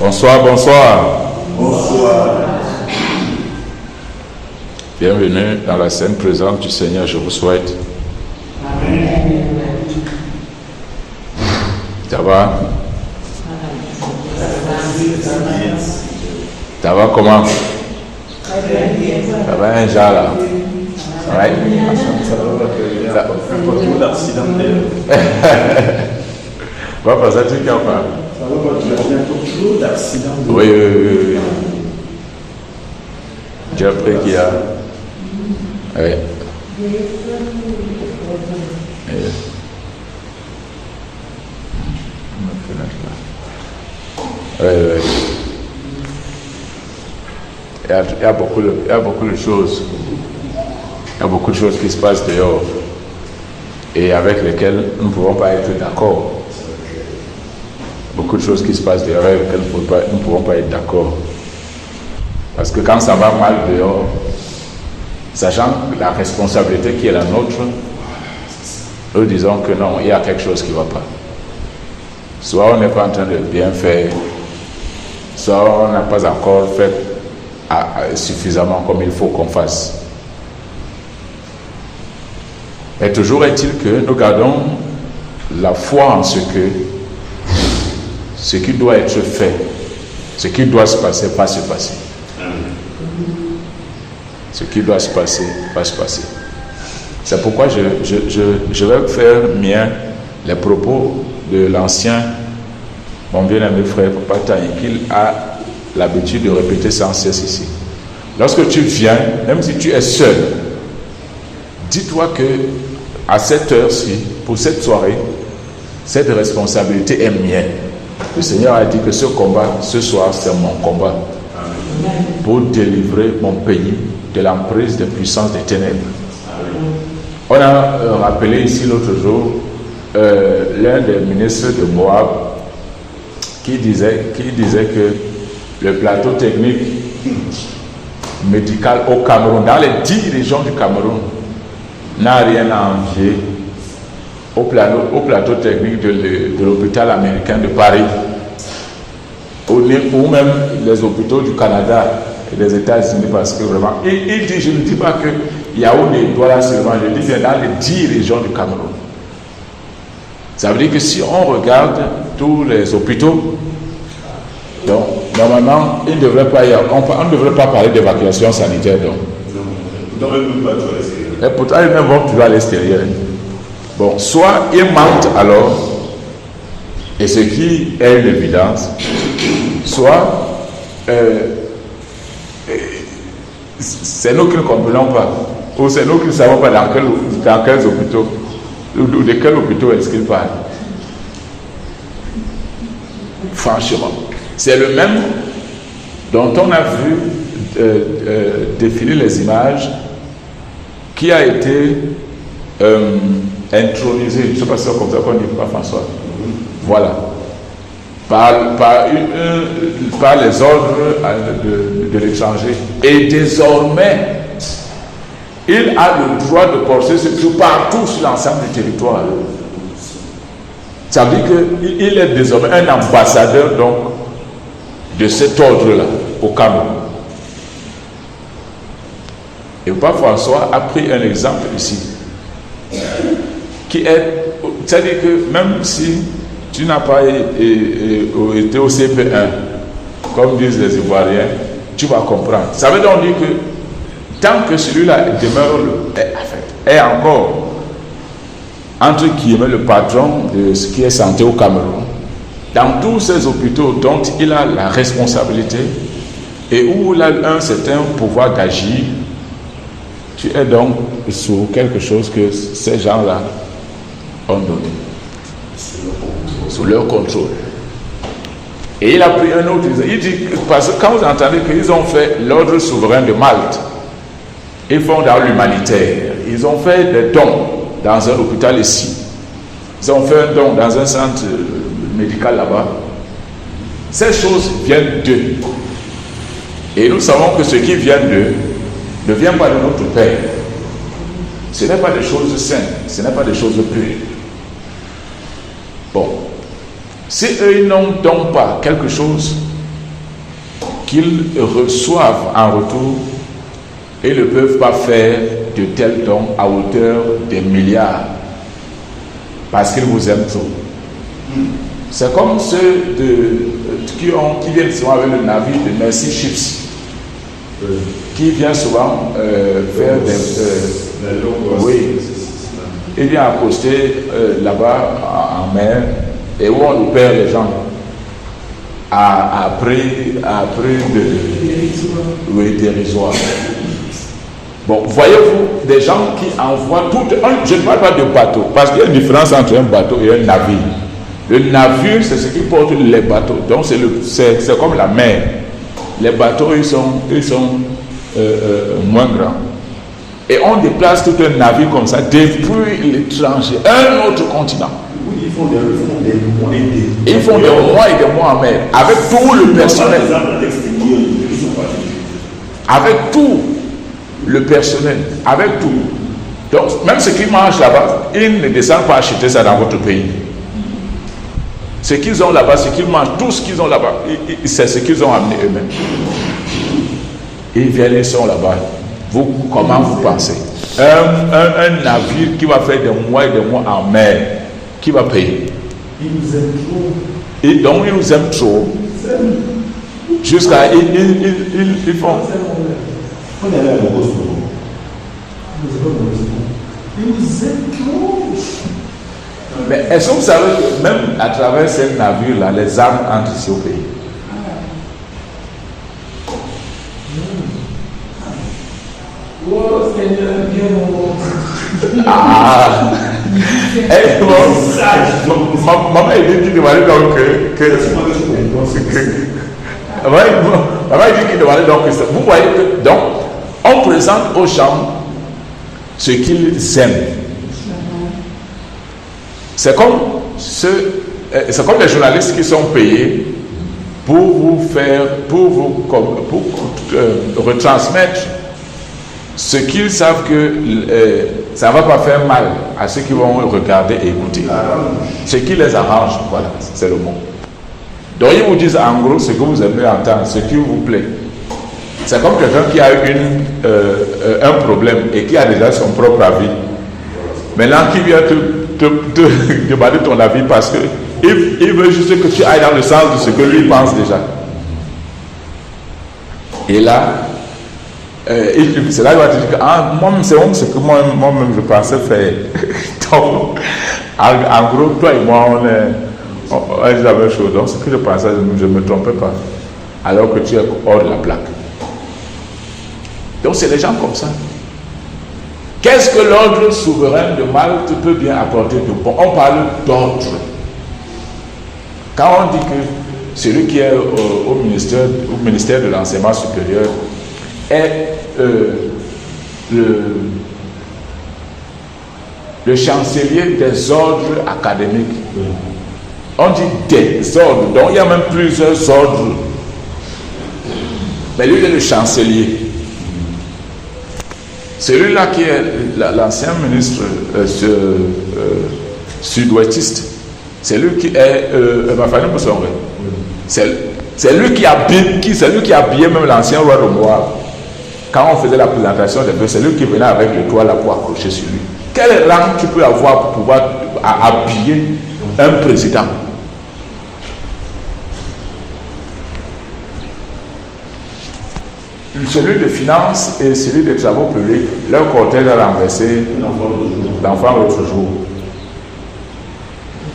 Bonsoir, bonsoir. Bonsoir. Bienvenue dans la sainte présence du Seigneur, je vous souhaite. Amen. Ça va? Ça va comment? Ça va un genre là? Ouais. Ça va pas trop d'accidentels. Va passer un truc ou pas? Ça va pas trop d'accidents. Oui. J'ai appris qu'il y a. Oui. Oui. Il y a beaucoup de choses. Il y a beaucoup de choses qui se passent dehors et avec lesquelles nous ne pouvons pas être d'accord. Beaucoup de choses qui se passent dehors avec lesquelles nous ne pouvons pas être d'accord. Parce que quand ça va mal dehors, sachant la responsabilité qui est la nôtre, nous disons que non, il y a quelque chose qui ne va pas. Soit on n'est pas en train de bien faire, soit on n'a pas encore fait suffisamment comme il faut qu'on fasse. Et toujours est-il que nous gardons la foi en ce qui doit être fait, ce qui doit se passer, va se passer. Ce qui doit se passer, va se passer. C'est pourquoi je vais faire mien les propos de l'ancien, mon bien-aimé frère Papa Taï, qu'il a l'habitude de répéter sans cesse ici. Lorsque tu viens, même si tu es seul, dis-toi que à cette heure-ci, pour cette soirée, cette responsabilité est mienne. Le Seigneur a dit que ce combat, ce soir, c'est mon combat. Pour délivrer mon pays de l'emprise des puissances des ténèbres. On a rappelé ici l'autre jour l'un des ministres de Moab qui disait que le plateau technique médical au Cameroun, dans les 10 régions du Cameroun, n'a rien à envier au plateau technique de l'hôpital américain de Paris, ou même les hôpitaux du Canada et des États-Unis, parce que vraiment, il dit, je ne dis pas que Yaoundé doit là seulement, je dis bien dans les 10 régions du Cameroun. Ça veut dire que si on regarde tous les hôpitaux, donc normalement, il ne devrait pas on ne devrait pas parler d'évacuation sanitaire. Donc et pourtant, ils même vont toujours à l'extérieur. Bon, soit ils mentent alors, et ce qui est une évidence, soit c'est nous qui ne comprenons pas, ou c'est nous qui ne savons pas dans quels hôpitaux, ou de quels hôpitaux est-ce qu'ils parlent. Franchement, c'est le même dont on a vu défiler les images qui a été intronisé, je ne sais pas si c'est comme ça qu'on dit, pas François. Voilà. Par les ordres de l'étranger. Et désormais, il a le droit de porter ce truc partout sur l'ensemble du territoire. Ça veut dire qu'il est désormais un ambassadeur donc de cet ordre-là au Cameroun. Et Papa François a pris un exemple ici, qui est, c'est-à-dire que même si tu n'as pas été au CP1, comme disent les Ivoiriens, tu vas comprendre. Ça veut donc dire que tant que celui-là demeure, est encore, entre guillemets, le patron de ce qui est santé au Cameroun, dans tous ces hôpitaux dont il a la responsabilité et où il a un certain pouvoir d'agir, tu es donc sur quelque chose que ces gens-là ont donné, sous leur contrôle. Et il a pris un autre, il dit, parce que quand vous entendez qu'ils ont fait l'ordre souverain de Malte, ils font dans l'humanitaire, ils ont fait des dons dans un hôpital ici, ils ont fait un don dans un centre médical là-bas. Ces choses viennent d'eux. Et nous savons que ce qui vient d'eux ne vient pas de notre Père. Ce n'est pas des choses saines, ce n'est pas des choses pures. Bon, si eux ils n'ont donc pas quelque chose qu'ils reçoivent en retour et ne peuvent pas faire de tels dons à hauteur des milliards parce qu'ils vous aiment trop. C'est comme ceux qui viennent souvent avec le navire de Mercy Ships, qui vient souvent faire des... oui, il vient accoster là-bas en mer et où on opère les gens à prix dérisoire. Bon, voyez-vous, des gens qui envoient je ne parle pas de bateau, parce qu'il y a une différence entre un bateau et un navire. Le navire, c'est ce qui porte les bateaux, donc c'est comme la mer. Les bateaux, ils sont moins grands. Et on déplace tout un navire comme ça depuis l'étranger, un autre continent. Ils font des mois et des... Ils font des mois et des mois en mer, avec tout le personnel. Avec tout le personnel, avec tout. Donc, même ce qu'ils mangent là-bas, ils ne descendent pas acheter ça dans votre pays. Ce qu'ils ont là-bas, ce qu'ils mangent, tout ce qu'ils ont là-bas, c'est ce qu'ils ont amené eux-mêmes. Ils viennent, ils sont là-bas. Comment vous pensez? Un navire qui va faire des mois et des mois en mer, qui va payer? Ils nous aiment trop. Et donc, ils nous aiment trop. Jusqu'à... Ils font... On est allé à Mogos. Ils nous aiment trop. Mais est-ce que vous savez que même à travers ces navires-là, les armes entrent ici au pays? Oh Seigneur, bien. Ah! Et bon, maman a dit qu'il demandait donc maman dit qu'il demandait donc que vous voyez que donc on présente aux gens ce qu'ils aiment. C'est comme les journalistes qui sont payés pour vous retransmettre ce qu'ils savent que ça ne va pas faire mal à ceux qui vont regarder et écouter. Ce qui les arrange, voilà, c'est le mot. Donc ils vous disent en gros ce que vous aimez entendre, ce qui vous plaît. C'est comme quelqu'un qui a un problème et qui a déjà son propre avis. Maintenant qui vient te demander ton avis parce qu'il veut juste que tu ailles dans le sens de ce que lui pense déjà. Et là, c'est là qu'il va te dire que moi, c'est ce que moi-même je pensais faire. Donc, en gros, toi et moi, on est la même chose. Donc, ce que je pensais, je ne me trompais pas. Alors que tu es hors de la plaque. Donc, c'est des gens comme ça. Qu'est-ce que l'ordre souverain de Malte peut bien apporter de bon? On parle d'ordre. Quand on dit que celui qui est au ministère de l'enseignement supérieur est le chancelier des ordres académiques. On dit des ordres, donc il y a même plusieurs ordres. Mais lui, il est le chancelier. Celui-là qui est l'ancien ministre sud-ouestiste, c'est lui qui est c'est lui qui habillait même l'ancien roi romois. Quand on faisait la présentation des bœufs, c'est lui qui venait avec le toit là pour accrocher sur lui. Quel rang tu peux avoir pour pouvoir habiller un président? Celui de finances et celui des travaux publics, leur cortège a renversé l'enfant l'autre jour.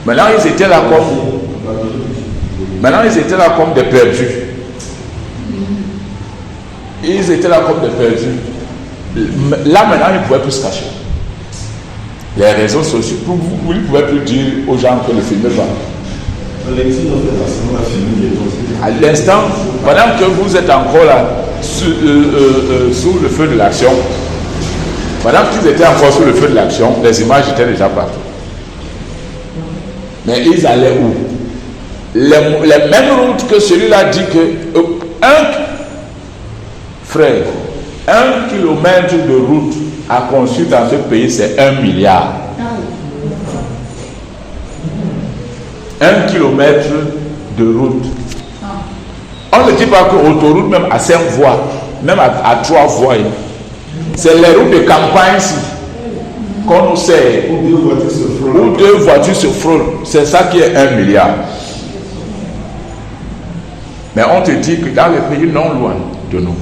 Maintenant, ils étaient là comme des perdus. Ils étaient là comme des perdus. Là, maintenant, ils ne pouvaient plus se cacher. Les réseaux sociaux, vous ne pouvez plus dire aux gens que ne filmez pas. À l'instant, pendant que vous êtes encore là, sous le feu de l'action, pendant qu'ils étaient encore sous le feu de l'action, les images étaient déjà partout. Mais ils allaient où? Les mêmes routes que celui-là dit que frère, 1 kilomètre de route à construire dans ce pays, c'est 1 milliard. 1 kilomètre de route. On On ne dit pas que l'autoroute, même à 5 voies, même à 3 voies, c'est les routes de campagne ici qu'on nous sert. Ou 2 voitures se frôlent. Où 2 voitures se frôlent. C'est ça qui est 1 milliard. Mais on te dit que dans les pays non loin de nous,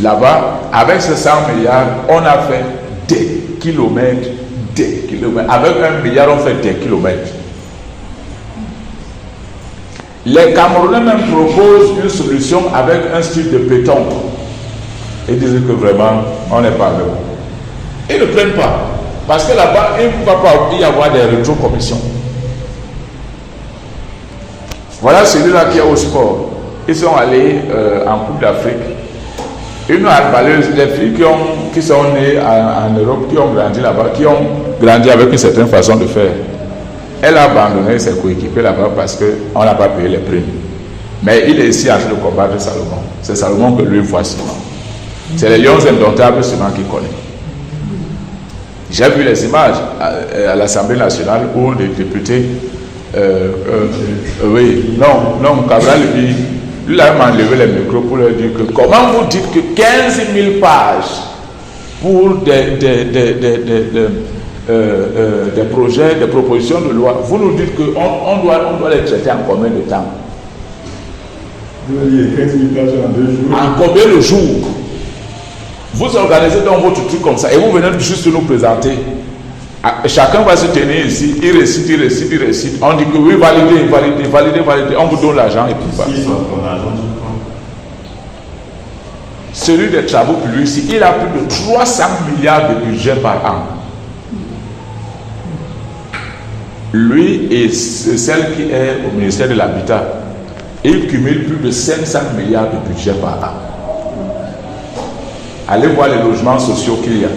là-bas, avec ces 100 milliards, on a fait des kilomètres. Avec 1 milliard, on fait des kilomètres. Les Camerounais même proposent une solution avec un style de béton. Ils disent que vraiment, on n'est pas là. Ils ne prennent pas. Parce que là-bas, il ne va pas y avoir des rétro-commissions. Voilà celui-là qui est au sport. Ils sont allés en Coupe d'Afrique. Une handballeuse, les filles qui sont nées en Europe, qui ont grandi là-bas, qui ont grandi avec une certaine façon de faire. Elle a abandonné ses coéquipiers là-bas parce qu'on n'a pas payé les primes. Mais il est ici en train de combattre Salomon. C'est Salomon que lui voit seulement. C'est les lions indomptables seulement qu'il connaît. J'ai vu les images à l'Assemblée nationale où les députés, Cabral, lui a même enlevé les micros pour leur dire que comment vous dites que 15 000 pages pour des projets, des propositions de loi, vous nous dites qu'on doit les traiter en combien de temps? Vous avez 15 000 pages en 2 jours. En combien de jours? Vous organisez donc votre truc comme ça et vous venez juste nous présenter. Chacun va se tenir ici, il récite. On dit que oui, validez. On vous donne l'argent et puis pas. Celui des travaux publics ici, il a plus de 300 milliards de budget par an. Lui et celle qui est au ministère de l'Habitat, il cumule plus de 500 milliards de budget par an. Allez voir les logements sociaux qu'il y a.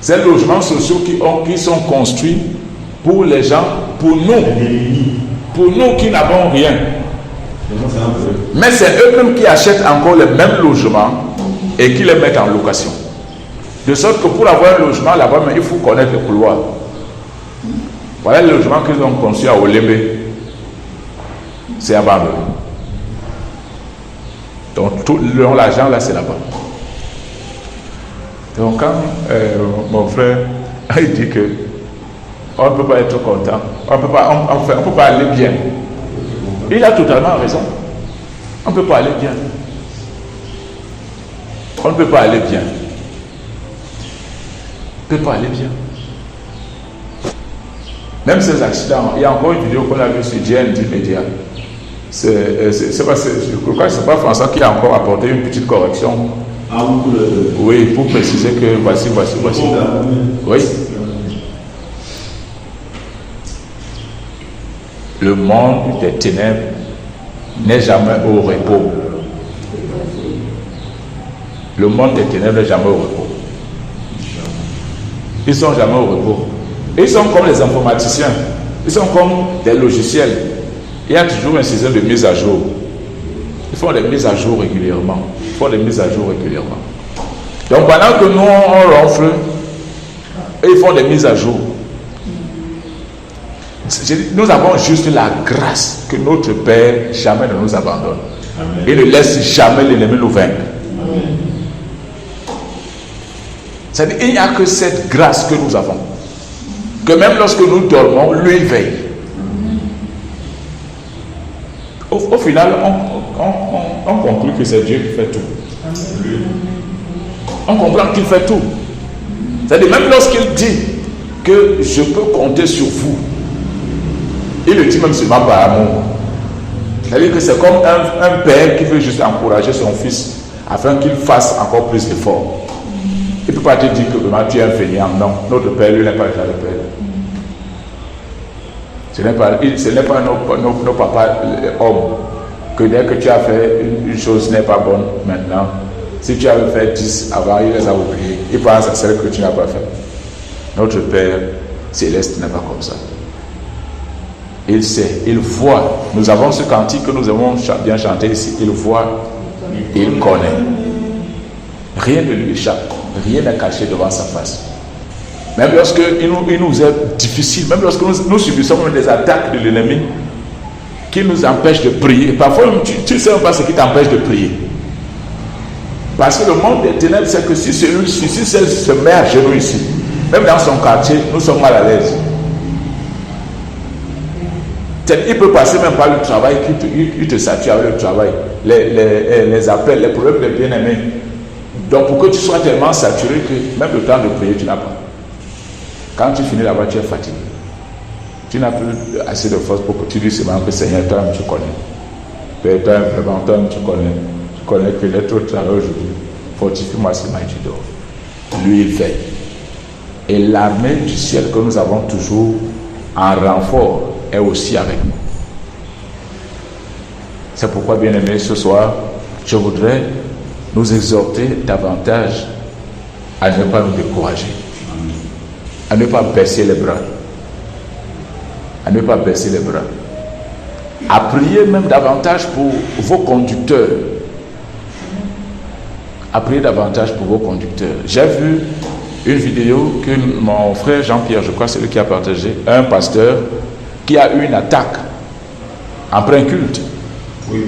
Ces logements sociaux qui sont construits pour les gens, pour nous qui n'avons rien. Mais c'est eux-mêmes qui achètent encore les mêmes logements et qui les mettent en location. De sorte que pour avoir un logement là-bas, il faut connaître le couloir. Voilà le logement qu'ils ont conçu à Olembe. C'est abandonné. Donc tout l'argent là, c'est là-bas. Donc quand mon frère il dit que on ne peut pas être content, on ne peut pas aller bien, il a totalement raison. On ne peut pas aller bien. On ne peut pas aller bien. On ne peut pas aller bien. Même ces accidents, il y a encore une vidéo qu'on a vue sur GND Media. Je crois que c'est pas François qui a encore apporté une petite correction. Oui, pour préciser que voici. Oui. Le monde des ténèbres n'est jamais au repos. Le monde des ténèbres n'est jamais au repos. Ils sont jamais au repos. Ils sont comme les informaticiens. Ils sont comme des logiciels. Il y a toujours un système de mise à jour. Ils font des mises à jour régulièrement. Donc pendant que nous on ronfle, ils font des mises à jour. Nous avons juste la grâce que notre Père jamais ne nous abandonne. Amen. Il ne laisse jamais l'ennemi nous vaincre. C'est-à-dire il n'y a que cette grâce que nous avons. Que même lorsque nous dormons, lui il veille. Au final, on conclut que c'est Dieu qui fait tout. On comprend qu'il fait tout. C'est-à-dire même lorsqu'il dit que je peux compter sur vous, il le dit même seulement par amour. C'est-à-dire que c'est comme un père qui veut juste encourager son fils afin qu'il fasse encore plus d'efforts. Il ne peut pas te dire que vraiment tu es un fainéant. Non, notre père, lui, n'est pas déjà le père. Ce n'est pas nos papas hommes que dès que tu as fait une chose n'est pas bonne maintenant, si tu avais fait 10 avant, il les a oubliés. Il pense à celle que tu n'as pas fait. Notre Père céleste n'est pas comme ça. Il sait, il voit. Nous avons ce cantique que nous avons bien chanté ici. Il voit, il connaît. Rien ne lui échappe. Rien n'est caché devant sa face. Même lorsque il nous est difficile, même lorsque nous subissons des attaques de l'ennemi, qui nous empêche de prier. Parfois, tu ne sais même pas ce qui t'empêche de prier. Parce que le monde des ténèbres, c'est que si celui-ci se met à genoux ici, même dans son quartier, nous sommes mal à l'aise. Il peut passer même par le travail, il te sature avec le travail, les appels, les problèmes des bien-aimés. Donc pour que tu sois tellement saturé que même le temps de prier, tu n'as pas. Quand tu finis là-bas, tu es fatigué. Tu n'as plus assez de force pour que tu dises seulement que Seigneur, toi tu connais. Père, toi vraiment, toi tu connais. Tu connais que l'être au travail aujourd'hui. Fortifie-moi ce matin, tu dors. Lui, il fait. Et l'armée du ciel que nous avons toujours en renfort est aussi avec nous. C'est pourquoi, bien aimé, ce soir, je voudrais nous exhorter davantage à ne pas nous décourager, à ne pas baisser les bras, à ne pas baisser les bras, à prier même davantage pour vos conducteurs, à prier davantage pour vos conducteurs. J'ai vu une vidéo que mon frère Jean-Pierre, je crois c'est lui qui a partagé, un pasteur qui a eu une attaque en plein culte. Oui.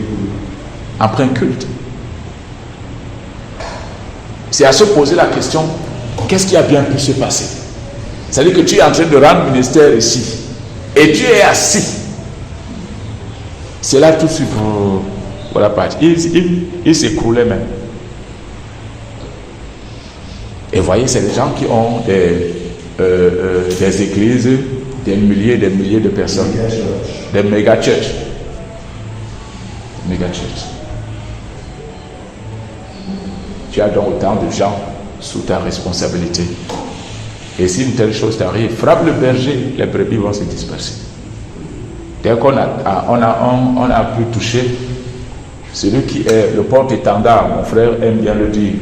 En plein culte. C'est à se poser la question, qu'est-ce qui a bien pu se passer? C'est-à-dire que tu es en train de rendre ministère ici et tu es assis. C'est là tout de suite, voilà, il s'écroulait même. Et voyez, c'est des gens qui ont des églises, des milliers de personnes, des méga-churches. Tu as donc autant de gens sous ta responsabilité. Et si une telle chose t'arrive, frappe le berger, les brebis vont se disperser. Dès qu'on a pu toucher celui qui est le porte-étendard, mon frère aime bien le dire,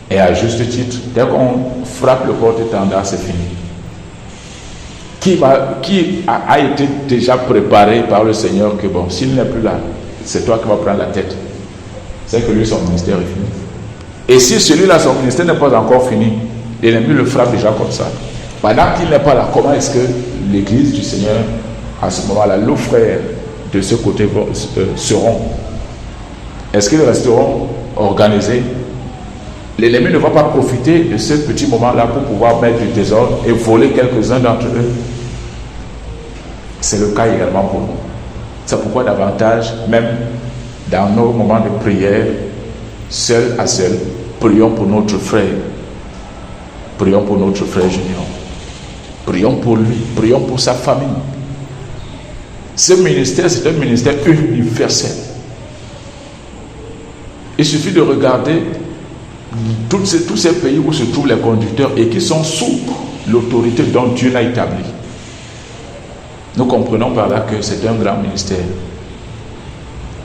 et à juste titre, dès qu'on frappe le porte-étendard, c'est fini. Qui a été déjà préparé par le Seigneur que bon, s'il n'est plus là, c'est toi qui vas prendre la tête. C'est que lui, son ministère est fini. Et si celui-là, son ministère n'est pas encore fini, l'ennemi le frappe déjà comme ça. Pendant qu'il n'est pas là, comment est-ce que l'église du Seigneur, à ce moment-là, nos frères de ce côté seront? Est-ce qu'ils resteront organisés? L'ennemi ne va pas profiter de ce petit moment-là pour pouvoir mettre du désordre et voler quelques-uns d'entre eux. C'est le cas également pour nous. C'est pourquoi davantage, même dans nos moments de prière, seul à seul, prions pour notre frère. Prions pour notre frère Junior. Prions pour lui. Prions pour sa famille. Ce ministère, c'est un ministère universel. Il suffit de regarder tous ces pays où se trouvent les conducteurs et qui sont sous l'autorité dont Dieu l'a établi. Nous comprenons par là que c'est un grand ministère.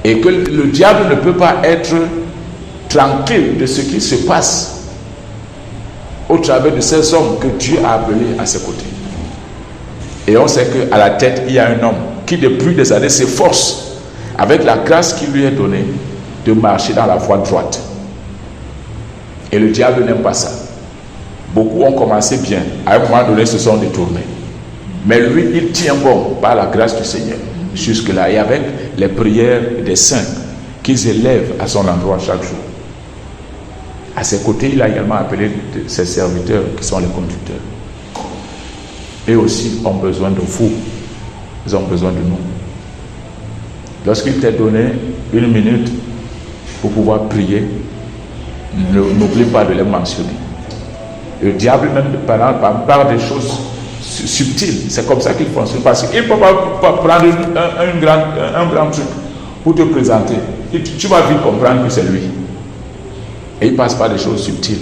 Et que le diable ne peut pas être tranquille de ce qui se passe au travers de ces hommes que Dieu a appelés à ses côtés. Et on sait qu'à la tête, il y a un homme qui depuis des années s'efforce, avec la grâce qui lui est donnée, de marcher dans la voie droite. Et le diable n'aime pas ça. Beaucoup ont commencé bien, à un moment donné se sont détournés. Mais lui, il tient bon par la grâce du Seigneur jusque-là, et avec les prières des saints qu'ils élèvent à son endroit chaque jour. À ses côtés, il a également appelé ses serviteurs qui sont les conducteurs. Eux aussi ont besoin de vous. Ils ont besoin de nous. Lorsqu'il t'a donné une minute pour pouvoir prier, n'oublie pas de les mentionner. Le diable même parle des choses subtiles. C'est comme ça qu'il fonctionne. Parce qu'il ne peut pas prendre un grand truc pour te présenter. Et tu vas vite comprendre que c'est lui. Et il passe par des choses subtiles.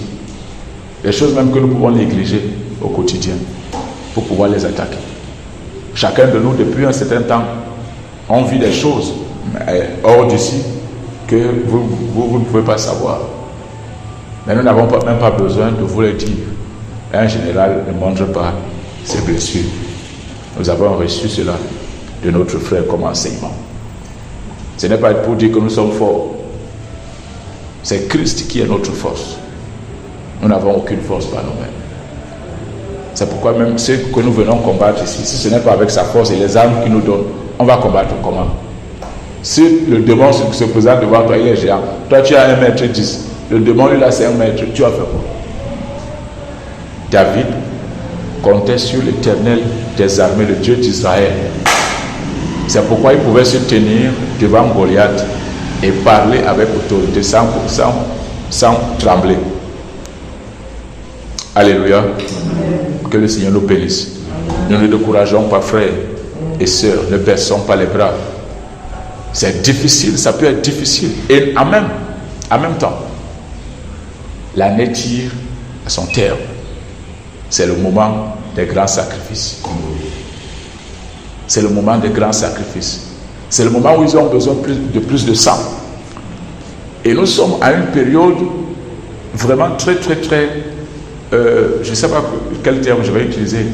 Des choses même que nous pouvons négliger au quotidien pour pouvoir les attaquer. Chacun de nous, depuis un certain temps, on vit des choses hors d'ici que vous ne pouvez pas savoir. Mais nous n'avons même pas besoin de vous le dire. Un général ne montre pas ses blessures. Nous avons reçu cela de notre frère comme enseignement. Ce n'est pas pour dire que nous sommes forts. C'est Christ qui est notre force. Nous n'avons aucune force par nous-mêmes. C'est pourquoi même ceux que nous venons combattre ici, si ce n'est pas avec sa force et les armes qu'il nous donne, on va combattre comment? Si le démon se présente devant toi, il est géant. Toi, tu as 1,10 m. Le démon, il a 5 mètres. Tu vas faire quoi? David comptait sur l'Éternel des armées, le Dieu d'Israël. C'est pourquoi il pouvait se tenir devant Goliath et parler avec autorité sans trembler. Alléluia. Que le Seigneur nous bénisse. Ne nous décourageons pas, frères et sœurs. Ne baissons pas les bras. C'est difficile, ça peut être difficile. Et en même temps, l'année tire à son terme. C'est le moment des grands sacrifices. C'est le moment des grands sacrifices. C'est le moment où ils ont besoin de plus de sang. Et nous sommes à une période vraiment très, je ne sais pas quel terme je vais utiliser,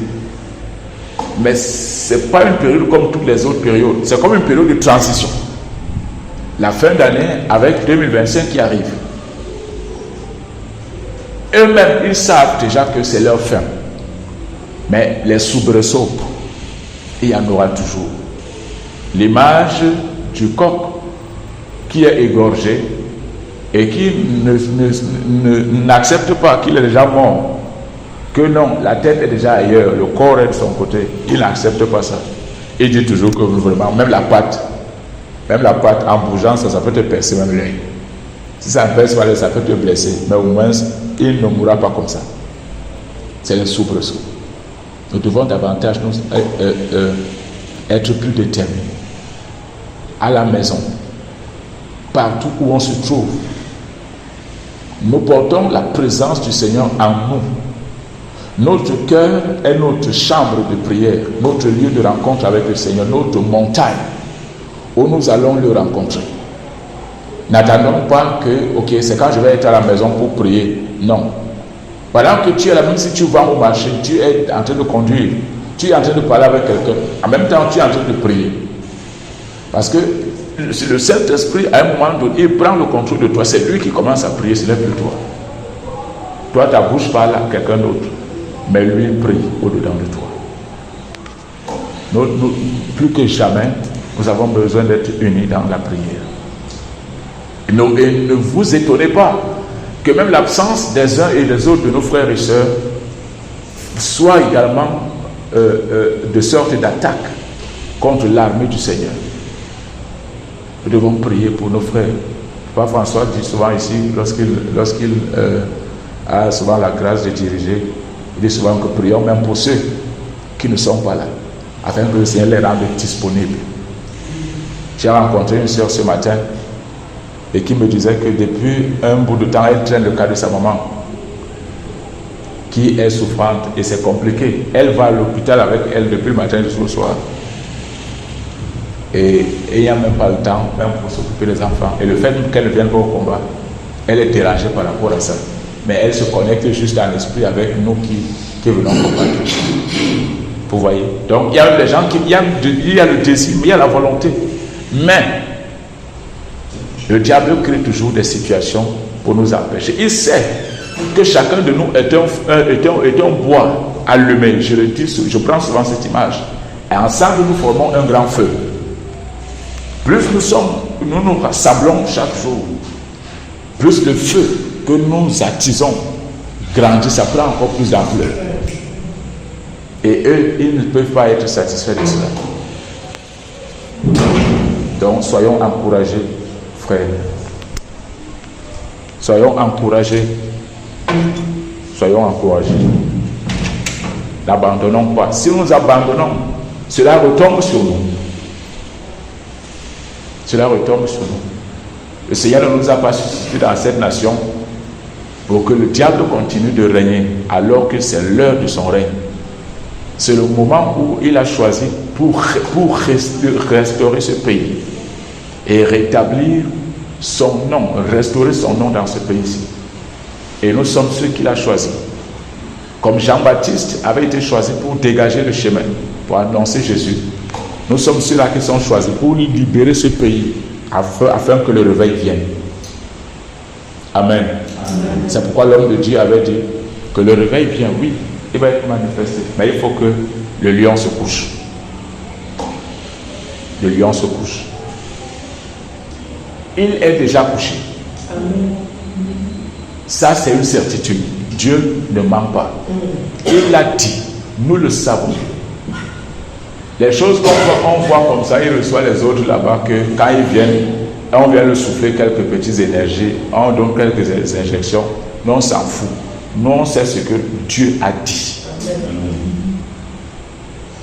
mais ce n'est pas une période comme toutes les autres périodes. C'est comme une période de transition. La fin d'année avec 2025 qui arrive. Eux-mêmes, ils savent déjà que c'est leur fin. Mais les soubresauts, il y en aura toujours. L'image du coq qui est égorgé et qui n'accepte pas qu'il est déjà mort, que non, la tête est déjà ailleurs, le corps est de son côté, il n'accepte pas ça. Il dit toujours que vraiment, même la patte en bougeant, ça peut te percer même l'œil. Si ça ne perce pas l'œil, ça peut te blesser, mais au moins, il ne mourra pas comme ça. C'est le soubresaut. Nous devons davantage être plus déterminés. À la maison, partout où on se trouve, nous portons la présence du Seigneur en nous. Notre cœur est notre chambre de prière, notre lieu de rencontre avec le Seigneur, notre montagne où nous allons le rencontrer. N'attendons pas que, ok, c'est quand je vais être à la maison pour prier. Non. Pendant que tu es là, même si tu vas au marché, tu es en train de conduire, tu es en train de parler avec quelqu'un, en même temps tu es en train de prier. Parce que le Saint-Esprit, à un moment donné, il prend le contrôle de toi. C'est lui qui commence à prier, ce n'est plus toi. Toi, ta bouche parle à quelqu'un d'autre, mais lui, il prie au-dedans de toi. Nous, plus que jamais, nous avons besoin d'être unis dans la prière. Et ne vous étonnez pas que même l'absence des uns et des autres de nos frères et sœurs soit également de sorte d'attaque contre l'armée du Seigneur. Nous devons prier pour nos frères. Papa François dit souvent ici, lorsqu'il a souvent la grâce de diriger, il dit souvent que prions même pour ceux qui ne sont pas là, afin que le Seigneur les rende disponibles. J'ai rencontré une sœur ce matin et qui me disait que depuis un bout de temps, elle traîne le cas de sa maman qui est souffrante et c'est compliqué. Elle va à l'hôpital avec elle depuis le matin jusqu'au soir. Et il n'y a même pas le temps, même pour s'occuper des enfants. Et le fait qu'elle ne vienne pas au combat, elle est dérangée par rapport à ça. Mais elle se connecte juste en esprit avec nous qui venons combattre. Vous voyez? Donc il y a des gens il y a le désir, il y a la volonté. Mais le diable crée toujours des situations pour nous empêcher. Il sait que chacun de nous est un bois allumé. Je prends souvent cette image. Et ensemble, nous formons un grand feu. Plus nous nous rassemblons chaque jour, plus le feu que nous attisons grandit, ça prend encore plus d'ampleur. Et eux, ils ne peuvent pas être satisfaits de cela. Donc, soyons encouragés, frères. Soyons encouragés. Soyons encouragés. N'abandonnons pas. Si nous abandonnons, cela retombe sur nous. Cela retombe sur nous. Le Seigneur ne nous a pas suscité dans cette nation pour que le diable continue de régner alors que c'est l'heure de son règne. C'est le moment où il a choisi pour restaurer ce pays et rétablir son nom, restaurer son nom dans ce pays-ci. Et nous sommes ceux qu'il a choisis. Comme Jean-Baptiste avait été choisi pour dégager le chemin, pour annoncer Jésus. Nous sommes ceux-là qui sont choisis pour libérer ce pays afin que le réveil vienne. Amen. Amen. C'est pourquoi l'homme de Dieu avait dit que le réveil vient, oui, il va être manifesté. Mais il faut que le lion se couche. le lion se couche. Il est déjà couché. Ça, c'est une certitude. Dieu ne ment pas. Il l'a dit. Nous le savons. Les choses qu'on voit comme ça, il reçoit les autres là-bas, que quand ils viennent, on vient leur souffler quelques petites énergies, on donne quelques injections. Nous, on s'en fout. Nous, on sait ce que Dieu a dit.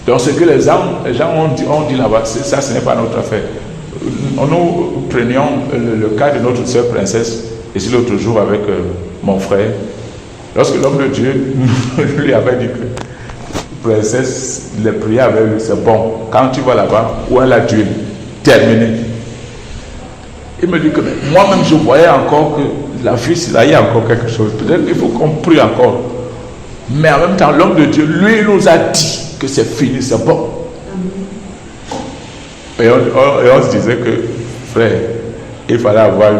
Donc, ce que les gens ont dit là-bas, ça, ce n'est pas notre affaire. Nous prenions le cas de notre sœur princesse, ici l'autre jour avec mon frère. Lorsque l'homme de Dieu lui avait dit que princesse, les prières avec lui, c'est bon. Quand tu vas là-bas, où elle a Dieu, terminé. Il me dit que moi-même, je voyais encore que la vie, là, il y a encore quelque chose. Peut-être qu'il faut qu'on prie encore. Mais en même temps, l'homme de Dieu, lui, nous a dit que c'est fini, c'est bon. Et on se disait que, frère, il fallait avoir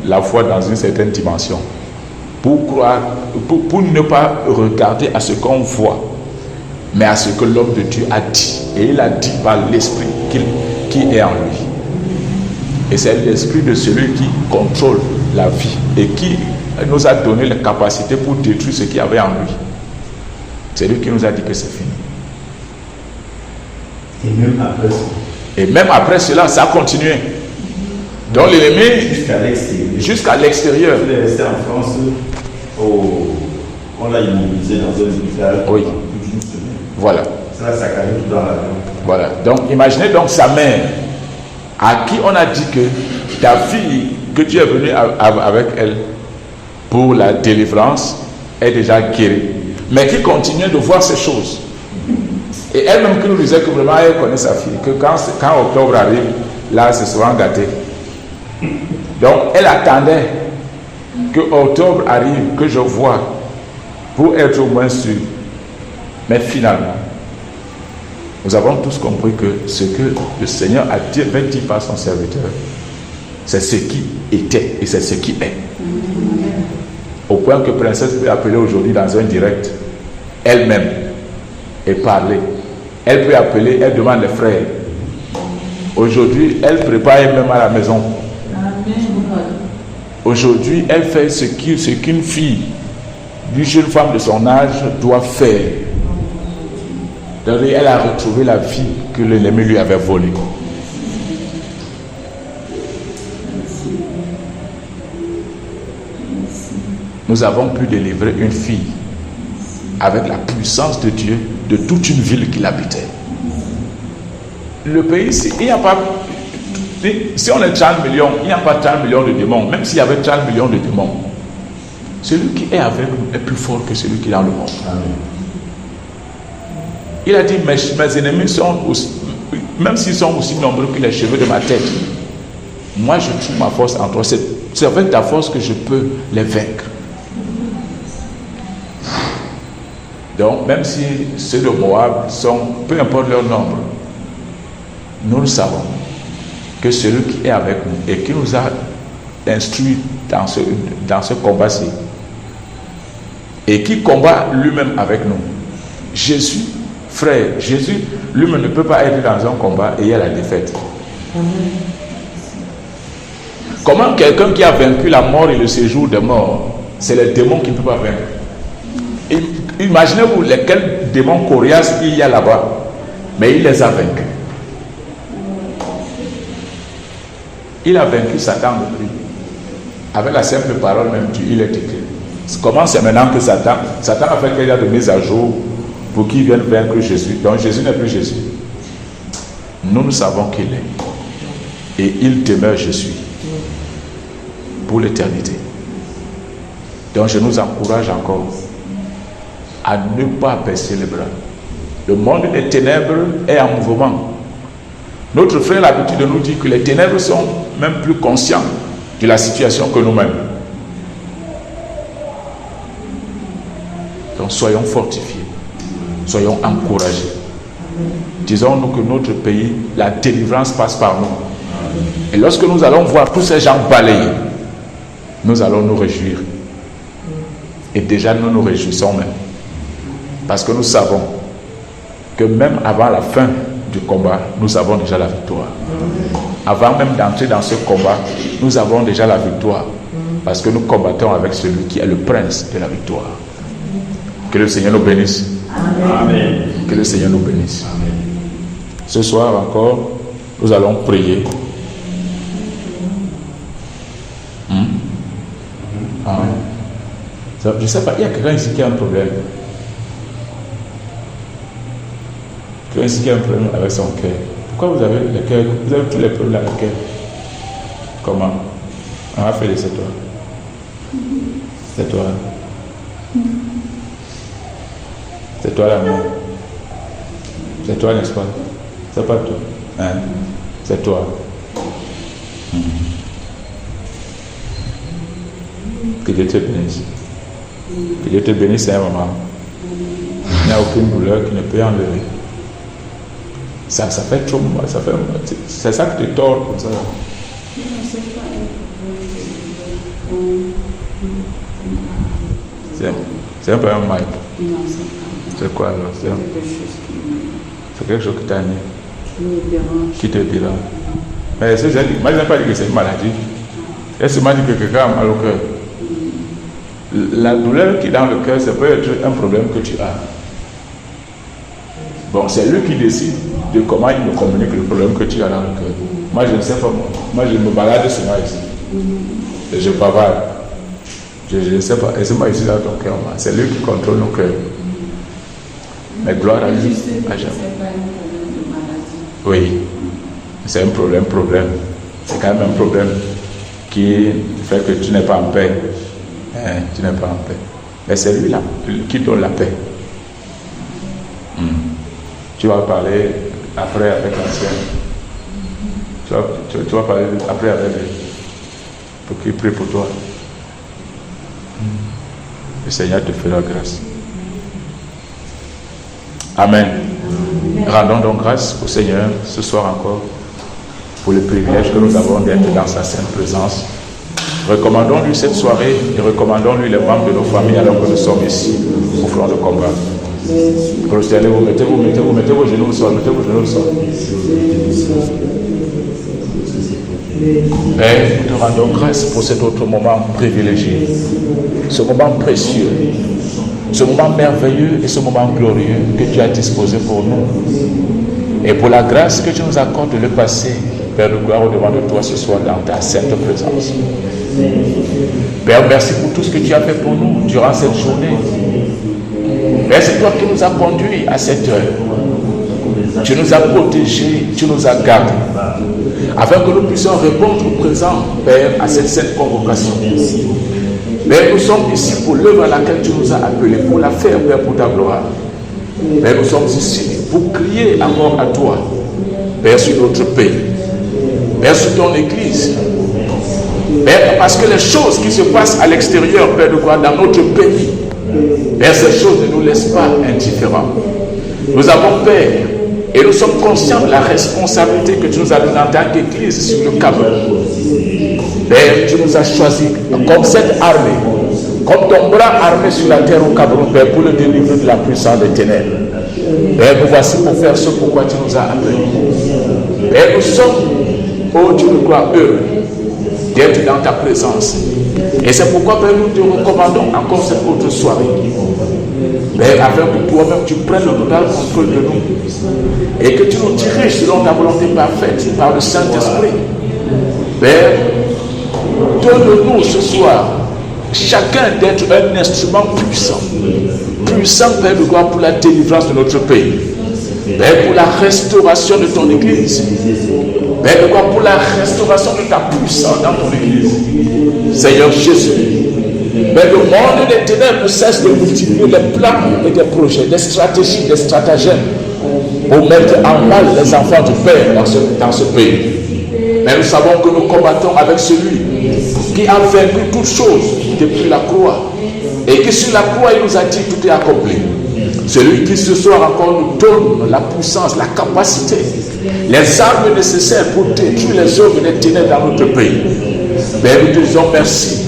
la foi dans une certaine dimension. Pour croire, pour ne pas regarder à ce qu'on voit, mais à ce que l'homme de Dieu a dit. Et il a dit par l'esprit qui est en lui. Et c'est l'esprit de celui qui contrôle la vie et qui nous a donné les capacités pour détruire ce qu'il y avait en lui. C'est lui qui nous a dit que c'est fini. Et même après cela, ça a continué. Donc l'ennemi, jusqu'à l'extérieur. Il est resté en France, on l'a immobilisé dans un hôpital. Oui. Plus d'une semaine. Voilà. Ça a saccagé tout dans l'avion. Voilà. Donc imaginez donc sa mère, à qui on a dit que ta fille, que tu es venu avec elle pour la délivrance, est déjà guérie. Mais qui continuait de voir ces choses. Et elle-même qui nous disait que vraiment elle connaît sa fille, que quand octobre arrive, là c'est souvent gâté. Donc elle attendait que octobre arrive, que je vois, pour être au moins sûr. Mais finalement, nous avons tous compris que ce que le Seigneur avait dit par son serviteur, c'est ce qui était et c'est ce qui est. Au point que Princesse peut appeler aujourd'hui dans un direct elle-même et parler. Elle peut appeler, elle demande les frères. Aujourd'hui, elle prépare elle-même à la maison. Aujourd'hui, elle fait ce qu'une fille, une jeune femme de son âge doit faire. Elle a retrouvé la vie que l'ennemi lui avait volée. Nous avons pu délivrer une fille avec la puissance de Dieu de toute une ville qu'il habitait. Le pays, il n'y a pas... Si on est 30 millions, il n'y a pas 30 millions de démons. Même s'il y avait 30 millions de démons, celui qui est avec nous est plus fort que celui qui est dans le monde. Amen. Il a dit, mes ennemis sont aussi, même s'ils sont aussi nombreux que les cheveux de ma tête, moi je trouve ma force en toi. C'est avec ta force que je peux les vaincre. Donc, même si ceux de Moab sont, peu importe leur nombre, nous le savons que celui qui est avec nous et qui nous a instruits dans ce combat-ci et qui combat lui-même avec nous, Jésus, frère, Jésus lui-même ne peut pas être dans un combat et il y a la défaite. Comment quelqu'un qui a vaincu la mort et le séjour des morts, c'est les démons qui ne peuvent pas vaincre. Imaginez-vous lesquels démons coriaces il y a là-bas, mais il les a vaincus. Il a vaincu Satan le prix. Avec la simple parole même, il est écrit. Comment c'est maintenant que Satan a fait qu'il y a de mise à jour pour qu'il vienne vaincre Jésus. Donc Jésus n'est plus Jésus. Nous savons qu'il est. Et il demeure Jésus pour l'éternité. Donc je nous encourage encore à ne pas baisser les bras. Le monde des ténèbres est en mouvement. Notre frère a l'habitude de nous dire que les ténèbres sont même plus conscients de la situation que nous-mêmes. Donc soyons fortifiés, soyons encouragés. Disons-nous que notre pays, la délivrance passe par nous. Et lorsque nous allons voir tous ces gens balayés, nous allons nous réjouir. Et déjà nous nous réjouissons même. Parce que nous savons que même avant la fin du combat, nous avons déjà la victoire. Avant même d'entrer dans ce combat, nous avons déjà la victoire. Parce que nous combattons avec celui qui est le prince de la victoire. Que le Seigneur nous bénisse. Amen. Que le Seigneur nous bénisse. Ce soir encore, nous allons prier. Amen. Je ne sais pas, il y a quelqu'un ici qui a un problème. Quelqu'un ici qui a un problème avec son cœur. Pourquoi vous avez le cœur? Vous avez tous les problèmes avec le cœur. Comment? On va faire c'est toi. C'est toi. C'est toi l'amour. C'est toi, n'est-ce pas? C'est pas toi. Hein? C'est toi. Que Dieu te bénisse. Que Dieu te bénisse, un moment. Il n'y a aucune douleur qui ne peut enlever. Ça fait trop mal. C'est ça qui te tord comme ça. C'est un peu un mal. C'est quoi alors? C'est quelque chose qui t'a mis. Qui te dérange. Mais moi je n'ai pas dit que c'est une maladie. Est-ce que m'a dit que quelqu'un a mal au cœur? La douleur qui est dans le cœur, ça peut être un problème que tu as. Bon, c'est lui qui décide de comment il me communique le problème que tu as dans le cœur. Moi, je ne sais pas. Moi, je me balade souvent ici. Et je parle. Je ne sais pas. Et c'est moi ici dans ton cœur. C'est lui qui contrôle nos cœurs. Mais gloire à lui. À jamais. Oui. C'est un problème. C'est quand même un problème qui fait que tu n'es pas en paix. Tu n'es pas en paix. Mais c'est lui là qui donne la paix. Tu vas parler après avec l'ancien. Tu vas parler après avec lui. Pour qu'il prie pour toi. Le Seigneur te fera grâce. Amen. Rendons donc grâce au Seigneur ce soir encore pour le privilège que nous avons d'être dans sa sainte présence. Recommandons-lui cette soirée et recommandons-lui les membres de nos familles alors que nous sommes ici au front de combat. Prosternez-vous, mettez vos genoux au sol, Et nous te rendons grâce pour cet autre moment privilégié, ce moment précieux, ce moment merveilleux et ce moment glorieux que tu as disposé pour nous. Et pour la grâce que tu nous accordes de le passer, Père de gloire, au-devant de toi ce soir dans ta sainte présence. Père, merci pour tout ce que tu as fait pour nous durant cette journée. Père, c'est toi qui nous as conduits à cette heure. Tu nous as protégés, tu nous as gardés, afin que nous puissions répondre présent, Père, à cette sainte convocation. Père, nous sommes ici pour l'œuvre à laquelle tu nous as appelés, pour la faire, Père, pour ta gloire. Père, nous sommes ici pour crier encore à toi, Père, sur notre pays, Père, sur ton Église. Père, parce que les choses qui se passent à l'extérieur, Père de gloire, dans notre pays, Père, ces choses ne nous laissent pas indifférents. Nous avons Père, et nous sommes conscients de la responsabilité que tu nous as donnée en tant qu'Église sur le Cameroun. Père, tu nous as choisis comme cette armée, comme ton bras armé sur la terre au Cameroun, Père, pour le délivrer de la puissance des ténèbres. Père, nous voici pour faire ce pourquoi tu nous as appelés. Père, nous sommes, oh Dieu de gloire, heureux d'être dans ta présence. Et c'est pourquoi, Père, nous te recommandons encore cette autre soirée. Père, afin que toi-même tu prennes le total contrôle de nous et que tu nous diriges selon ta volonté parfaite par le Saint-Esprit. Père, donne-nous ce soir chacun d'être un instrument puissant, Père de gloire, pour la délivrance de notre pays. Père, pour la restauration de ton Église. Père de gloire, pour la restauration de ta puissance dans ton Église. Seigneur Jésus, mais le monde des ténèbres cesse de multiplier des plans et des projets, des stratégies, des stratagèmes pour mettre en mal les enfants du Père dans ce pays. Mais nous savons que nous combattons avec celui qui a vaincu toutes choses depuis la croix et qui sur la croix il nous a dit tout est accompli. Celui qui ce soir encore nous donne la puissance, la capacité, les armes nécessaires pour détruire les œuvres des ténèbres dans notre pays. Père, nous te disons merci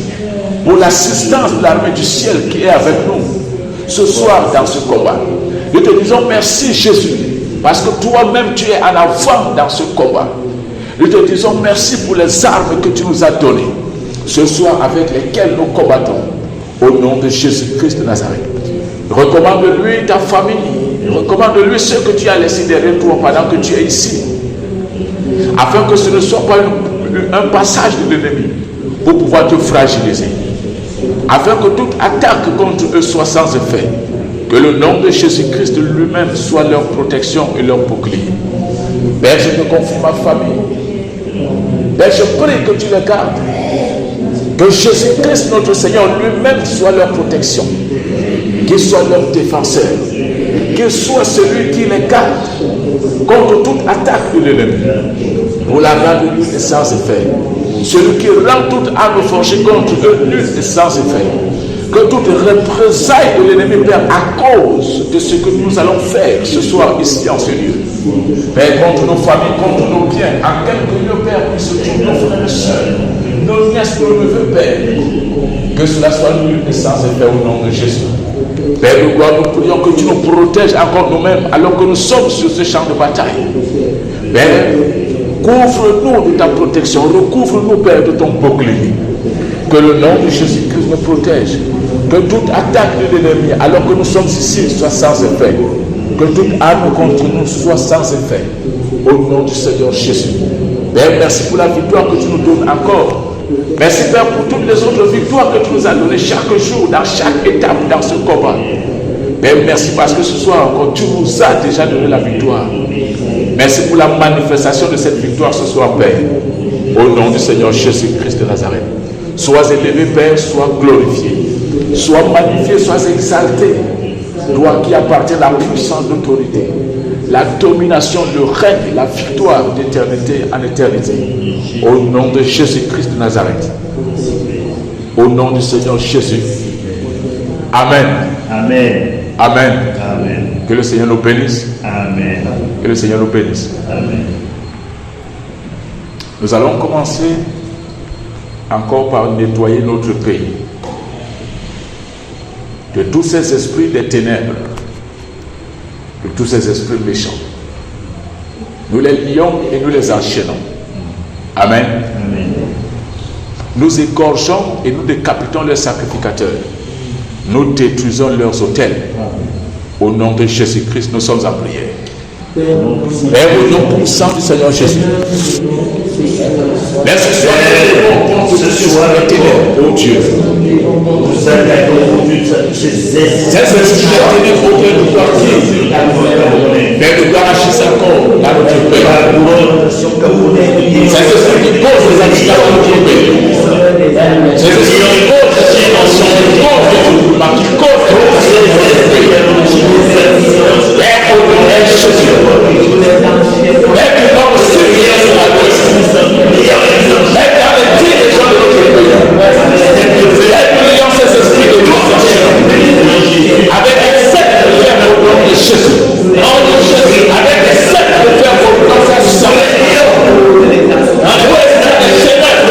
pour l'assistance de l'armée du ciel qui est avec nous ce soir dans ce combat. Nous te disons merci Jésus Parce que toi-même, tu es en avant dans ce combat. Nous te disons merci pour les armes que tu nous as données ce soir avec lesquelles nous combattons. Au nom de Jésus-Christ de Nazareth. Recommande-lui ta famille. Recommande-lui ceux que tu as laissés derrière toi pendant que tu es ici. Afin que ce ne soit pas un passage de l'ennemi pour pouvoir te fragiliser. Afin que toute attaque contre eux soit sans effet. Que le nom de Jésus-Christ lui-même soit leur protection et leur bouclier. Père, je te confie ma famille. Père, je prie que tu les gardes. Que Jésus-Christ, notre Seigneur, lui-même soit leur protection. Qu'il soit leur défenseur. Qu'il soit celui qui les garde contre toute attaque de l'ennemi. Pour la rendre nulle et sans effet. Celui qui rend toute arme forgée contre eux nulle et sans effet. Que toute représailles de l'ennemi, Père, à cause de ce que nous allons faire ce soir ici en ce lieu. Père, contre nos familles, contre nos biens, en quelque lieu, Père, où se trouvent nos frères et sœurs, nos nièces, nos neveux, Père. Que cela soit nul et sans effet au nom de Jésus. Père de gloire, nous prions que tu nous protèges encore nous-mêmes alors que nous sommes sur ce champ de bataille. Père, couvre-nous de ta protection, recouvre-nous, Père, de ton bouclier. Que le nom de Jésus-Christ nous protège. Que toute attaque de l'ennemi, alors que nous sommes ici, soit sans effet. Que toute arme contre nous soit sans effet. Au nom du Seigneur Jésus. Père, merci pour la victoire que tu nous donnes encore. Merci, Père, pour toutes les autres victoires que tu nous as données chaque jour, dans chaque étape, dans ce combat. Père, merci parce que ce soir encore, tu nous as déjà donné la victoire. Merci pour la manifestation de cette victoire ce soir, Père. Au nom du Seigneur Jésus-Christ de Nazareth. Sois élevé, Père, sois glorifié. Sois magnifié, sois exalté. Toi qui appartiens à la puissance, l'autorité, la domination, le règne, la victoire d'éternité en éternité. Au nom de Jésus-Christ de Nazareth. Au nom du Seigneur Jésus. Amen. Amen. Amen. Amen. Que le Seigneur nous bénisse. Amen. Que le Seigneur nous bénisse. Amen. Nous allons commencer encore par nettoyer notre pays de tous ces esprits des ténèbres, de tous ces esprits méchants. Nous les lions et nous les enchaînons. Amen. Amen. Nous égorgeons et nous décapitons leurs sacrificateurs. Nous détruisons leurs autels. Au nom de Jésus-Christ, nous sommes en prière. Père, au nom puissant du Seigneur Jésus. Merci soit ce soir les ténèbres, oh Dieu. Nous attaquons ces esprits de ténèbres auxquels nous partir. Père, nous blanchissons encore dans notre pays. Ces esprits qui causent les accidents dans notre pays. Ces esprits qui causent les situations, qui causent les troubles, qui causent les Père, au nom de Jésus. Père, que dans le Seigneur de la l'Ouest, Père, dans les dirigeants de notre pays, Père, prions ces esprits de destruction avec les sept de faire au nom de Jésus. Nom de Jésus, avec les sept de faire au nom de Jésus. Dans l'Ouest, les ténèbres,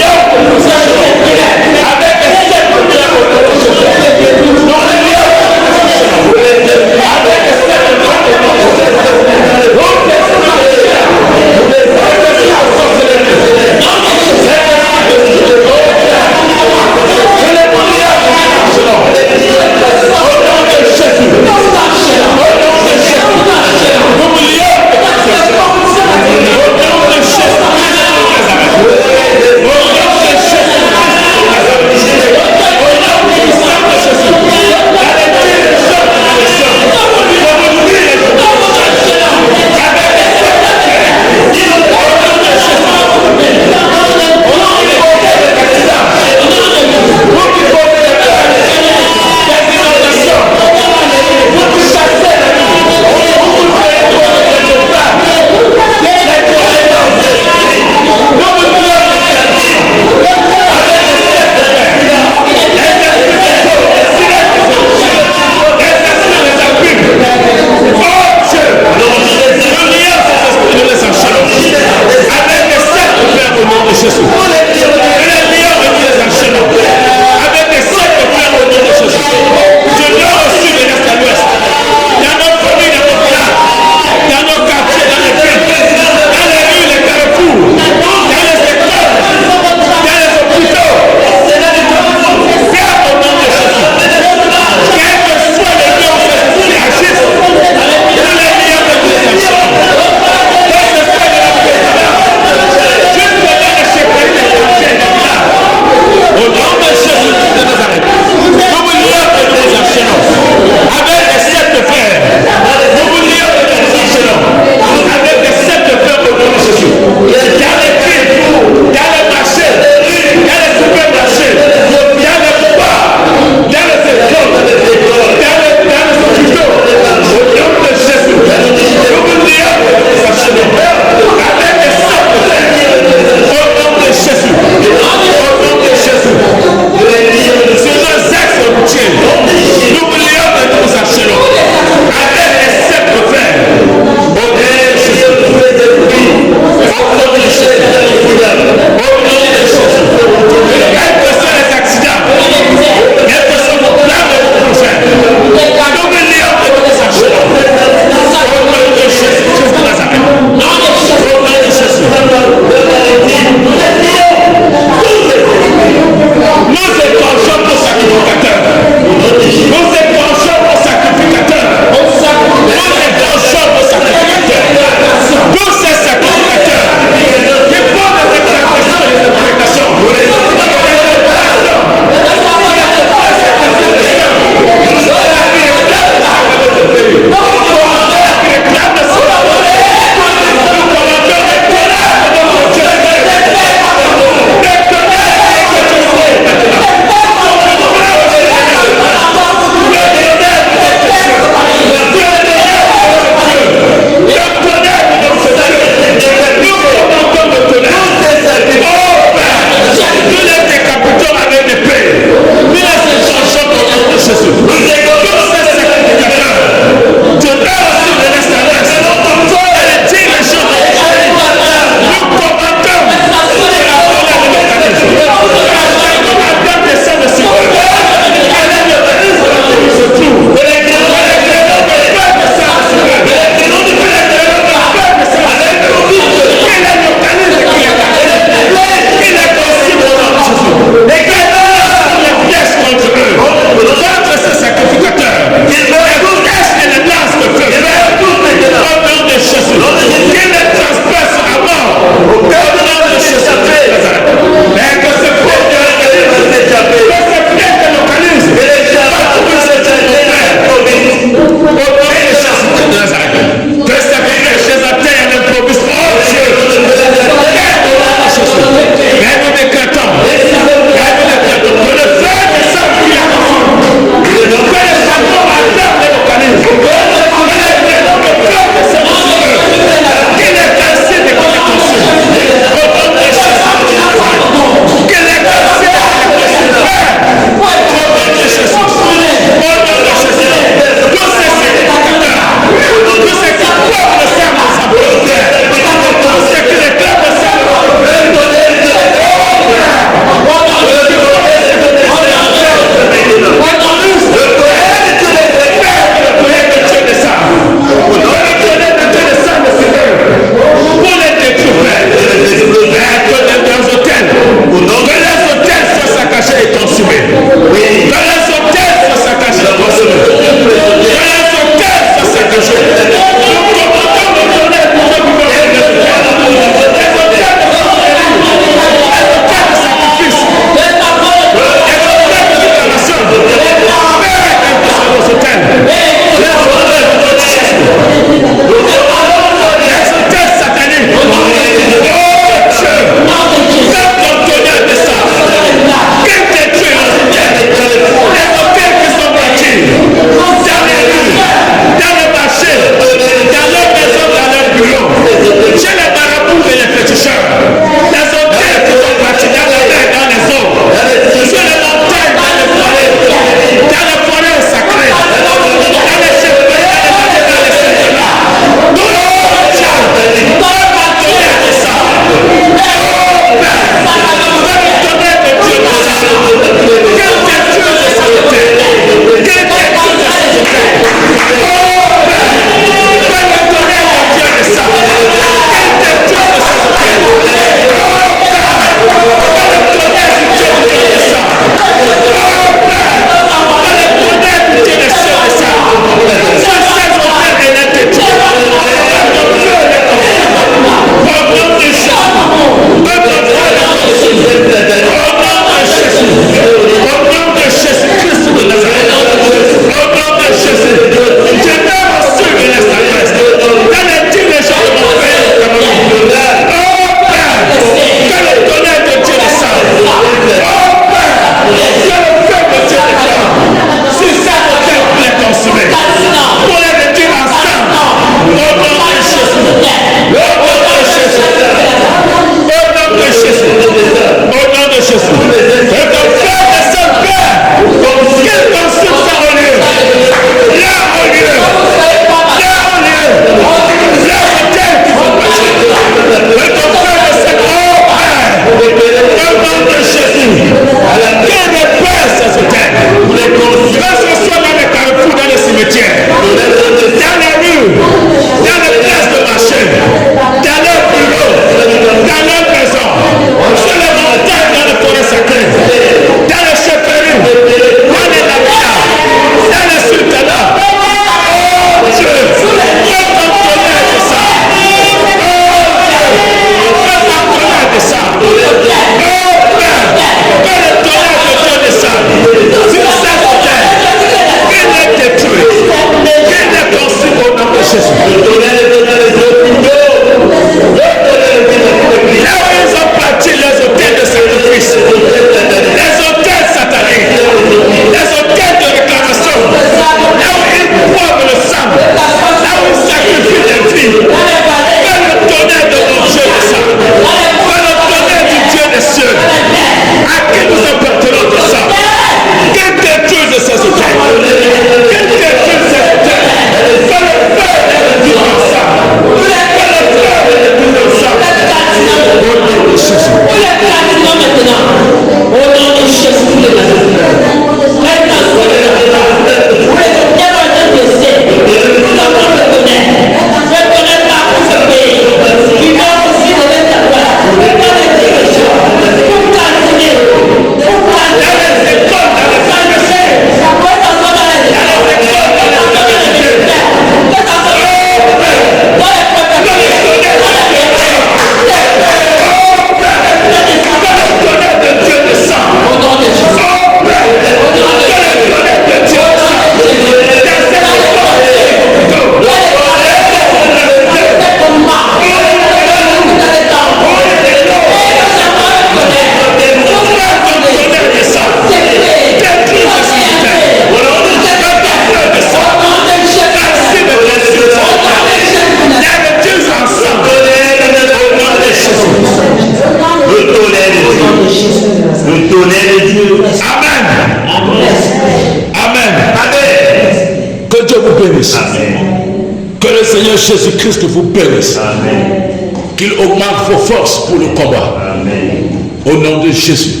Jésus-Christ vous bénisse. Amen. Qu'il augmente vos forces pour le combat. Amen. Au nom de Jésus.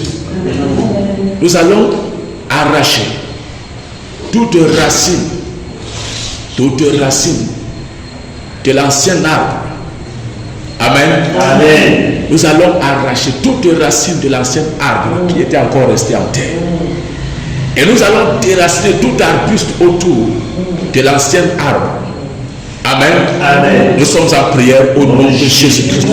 Nous allons arracher toute racine de l'ancien arbre. Amen. Amen. Nous allons arracher toute racine de l'ancien arbre qui était encore resté en terre. Et nous allons déraciner tout arbuste autour de l'ancien arbre. Amen. Amen. Nous sommes en prière au nom de Jésus-Christ.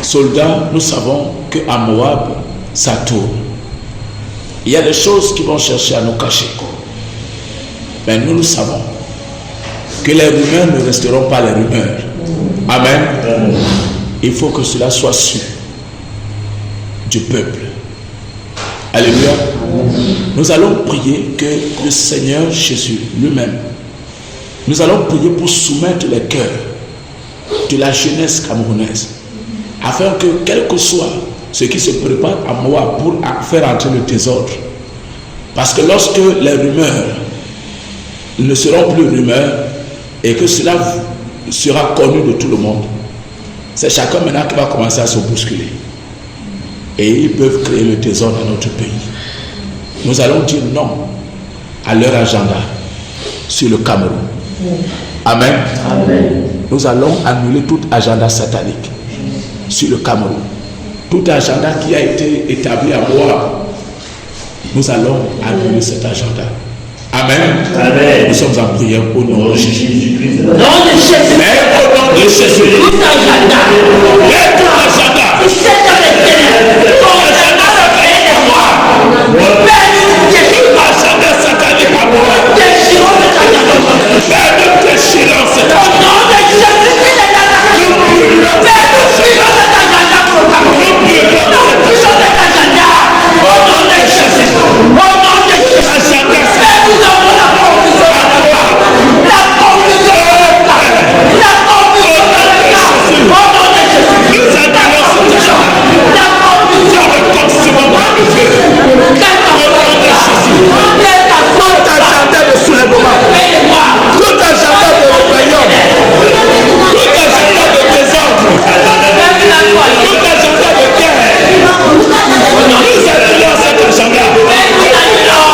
Soldats, nous savons qu'à Moab, ça tourne. Il y a des choses qui vont chercher à nous cacher. Mais nous savons que les rumeurs ne resteront pas les rumeurs. Amen. Il faut que cela soit su. du peuple. Alléluia. Nous allons prier que le Seigneur Jésus lui-même, nous allons prier pour soumettre les cœurs de la jeunesse camerounaise, afin que quel que soit ce qui se prépare à moi pour faire entrer le désordre, parce que lorsque les rumeurs ne seront plus rumeurs et que cela sera connu de tout le monde, c'est chacun maintenant qui va commencer à se bousculer et ils peuvent créer le désordre dans notre pays. Nous allons dire non à leur agenda sur le Cameroun. Amen. Amen. Nous allons annuler tout agenda satanique sur le Cameroun. Tout agenda qui a été établi à moi, nous allons annuler cet agenda. Amen. Amen. Nous sommes en prière au nom de Jésus. Au nom de Jésus. Mais au nom de Jésus. Tout agenda. Mais tout agenda. Tout agenda satanique à moi. Tout agenda satanique à moi. Père, nous déchirons cet agenda. Au nom de Jésus. Nous brûlons cet agenda. Nous brûlons cet agenda. Au nom de Jésus. Au nom de Jésus. Nous avons la confusion. La confusion. La confusion. Au nom de Jésus. Nous annulons cet agenda. La confusion. Le consumons par le feu. Au nom de Jésus. Tout agenda de soulèvement. Tout agenda de rébellion. Tout agenda de désordre. Tout agenda de guerre.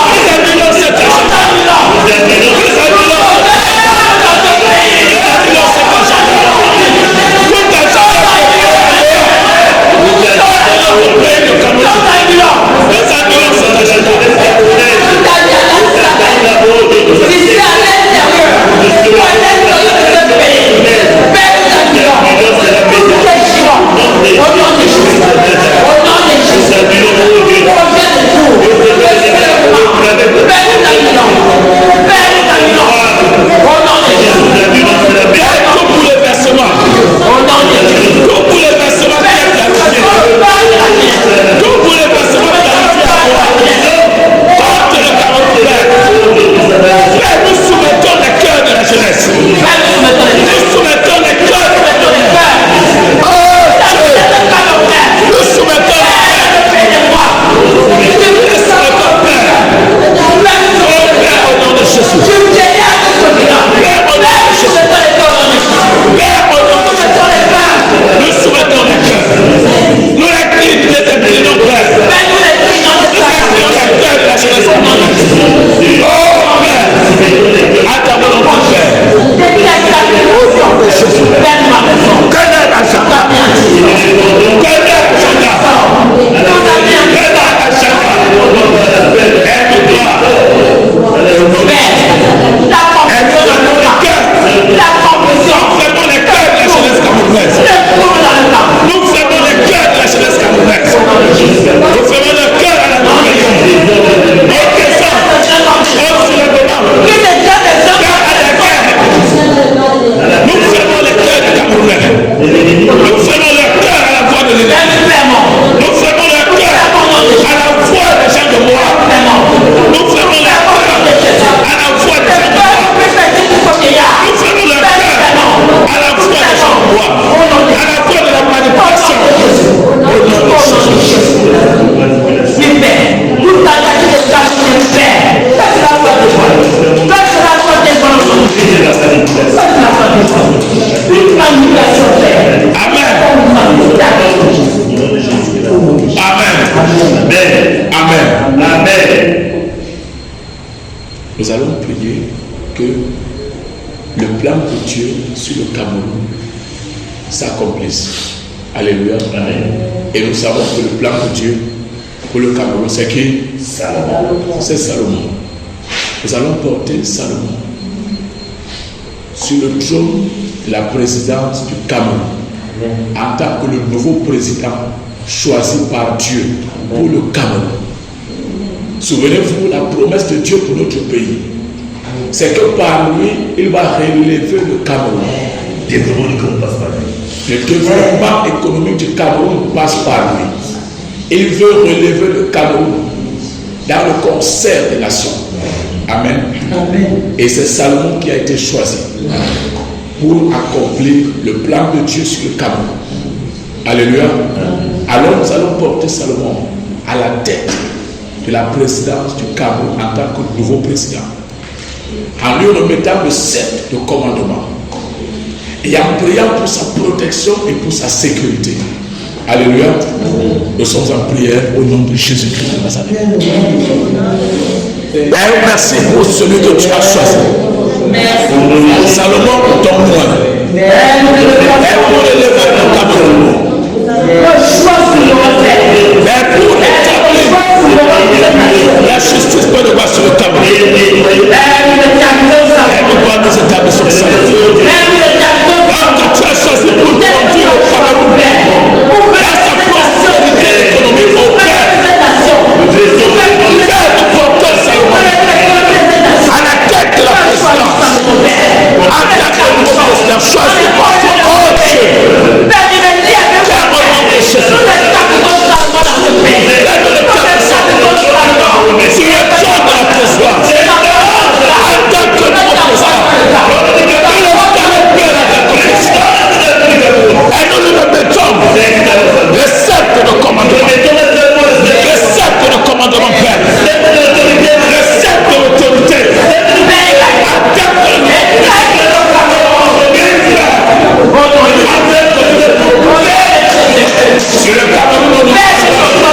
Nous annulons cet agenda. Nous allons prier que le plan de Dieu sur le Cameroun s'accomplisse. Alléluia. Amen. Et nous savons que le plan de Dieu pour le Cameroun, c'est qui? Salomon. C'est Salomon. Nous allons porter Salomon sur le trône de la présidence du Cameroun en tant que le nouveau président choisi par Dieu pour le Cameroun. Souvenez-vous, la promesse de Dieu pour notre pays, c'est que par lui, il va relever le Cameroun. Le développement économique du Cameroun passe par lui. Il veut relever le Cameroun dans le concert des nations. Amen. Et c'est Salomon qui a été choisi pour accomplir le plan de Dieu sur le Cameroun. Alléluia. Alors nous allons porter Salomon à la tête de la présidence du Cameroun en tant que nouveau président, en lui remettant le sceptre de commandement et en priant pour sa protection et pour sa sécurité. Alléluia. Nous sommes en prière au nom de Jésus-Christ de Nazareth. Père, merci pour celui que tu as choisi. Salomon, ton moi. Père, pour élever le Cameroun. Père, pour établir la justice pour le roi sur le Cameroun. Père, nous dois nous établir sur ça. Tu as choisi pour conduire le Cameroun dans sa prospérité économique au Père. Père, nous portons Salomon à la tête de la présidence. En tant que nouveau président, choisi par toi, oh Dieu. Père, au nom de Jésus. Tu es Dieu de la présidence. En tant que nouveau président. Et nous lui remettons le sceptre de commandement. Le sceptre de commandement, Père. Le sceptre d'autorité. Sur le Cameroun, au nom de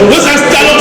nous installons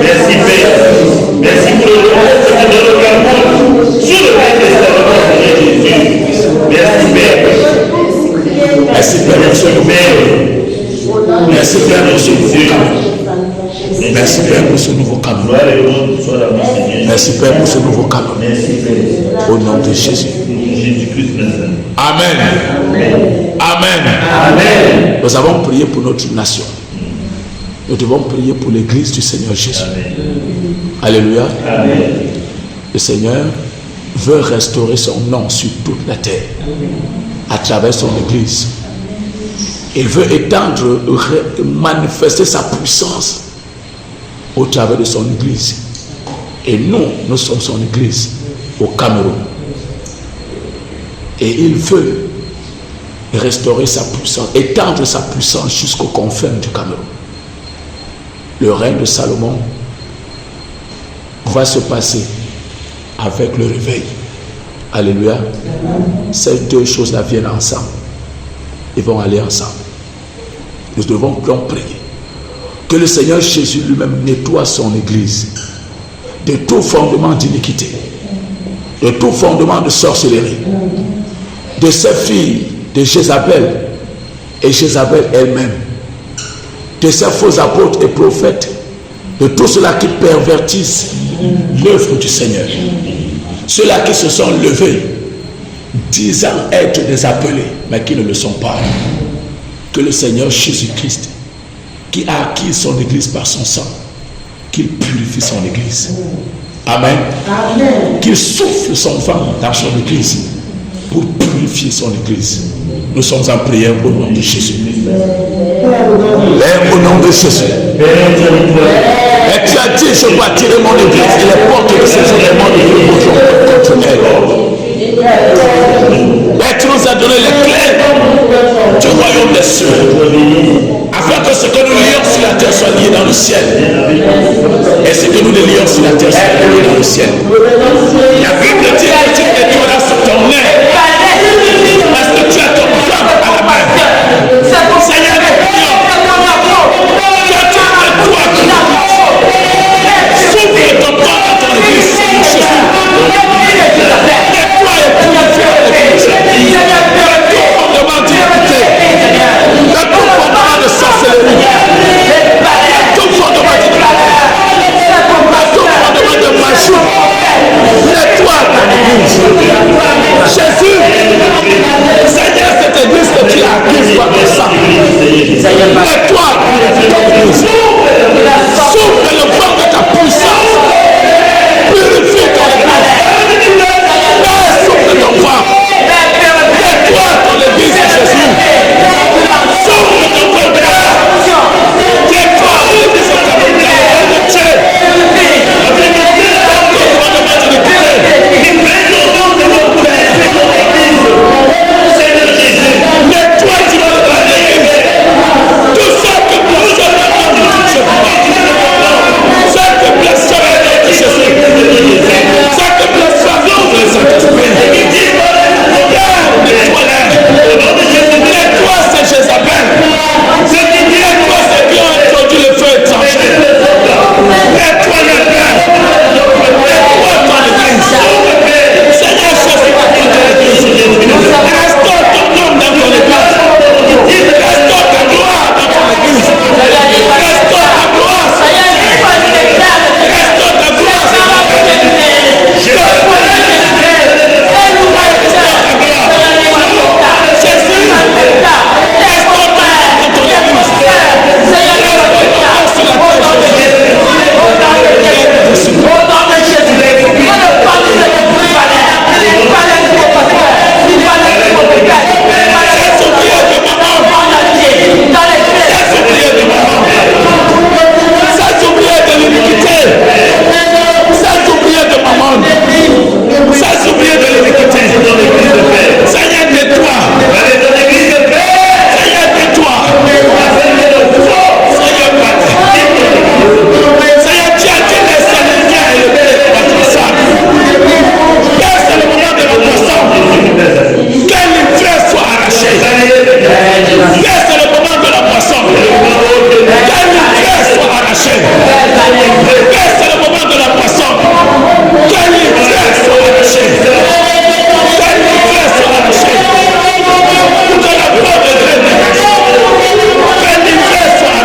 Merci Père. Merci pour le roi de Merci Père pour ce nouveau Cameroun. Merci Père pour ce nouveau Cameroun. Merci Père pour ce nouveau Cameroun. Au nom de Jésus. Amen. Amen. Amen. Nous avons prié pour notre nation. Nous devons prier pour l'église du Seigneur Jésus. Alléluia. Amen. Le Seigneur veut restaurer son nom sur toute la terre à travers son église. Il veut étendre, manifester sa puissance au travers de son église. Et nous sommes son église au Cameroun. Et il veut restaurer sa puissance, étendre sa puissance jusqu'aux confins du Cameroun. Le règne de Salomon va se passer avec le réveil. Alléluia. Ces deux choses-là viennent ensemble. Ils vont aller ensemble. Nous devons donc prier que le Seigneur Jésus lui-même nettoie son église de tout fondement d'iniquité, de tout fondement de sorcellerie, de ses filles, de Jézabel et Jézabel elle-même, de ses faux apôtres et prophètes, de tous ceux-là qui pervertissent l'œuvre du Seigneur, ceux-là qui se sont levés disant être des appelés mais qui ne le sont pas. Que le Seigneur Jésus-Christ, qui a acquis son église par son sang, qu'il purifie son église. Amen. Amen. Qu'il souffle son vent dans son église pour purifier son église. Nous sommes en prière au nom de Jésus. Au nom de Jésus. Et tu as dit, je dois tirer mon église et les portes de ces éléments ne pourront contre elle. Et tu nous as donné les clés du royaume des cieux, afin que ce que nous lions sur la terre soit lié dans le ciel, et ce que nous lions sur la terre soit lié dans le ciel. La Bible dit que tu nettoieras sur ton nez, parce que tu as ton femme à la main. Seigneur, souffle ton corps dans ton église, Jésus. Nettoie et purifie l'église. De tout fondement d'iniquité, de tout fondement de sorcellerie, de tout fondement d'iniquité, de tout fondement de magie. Nettoie ton église. Jésus, Seigneur, cette église que tu as acquise par ton sang. Nettoie ton église. Souffle le vent de ta puissance. Purifie ton église. Souffle ton vent. Nettoie ton église, Jésus. Souffle ton vent de la nettoie l'église de ta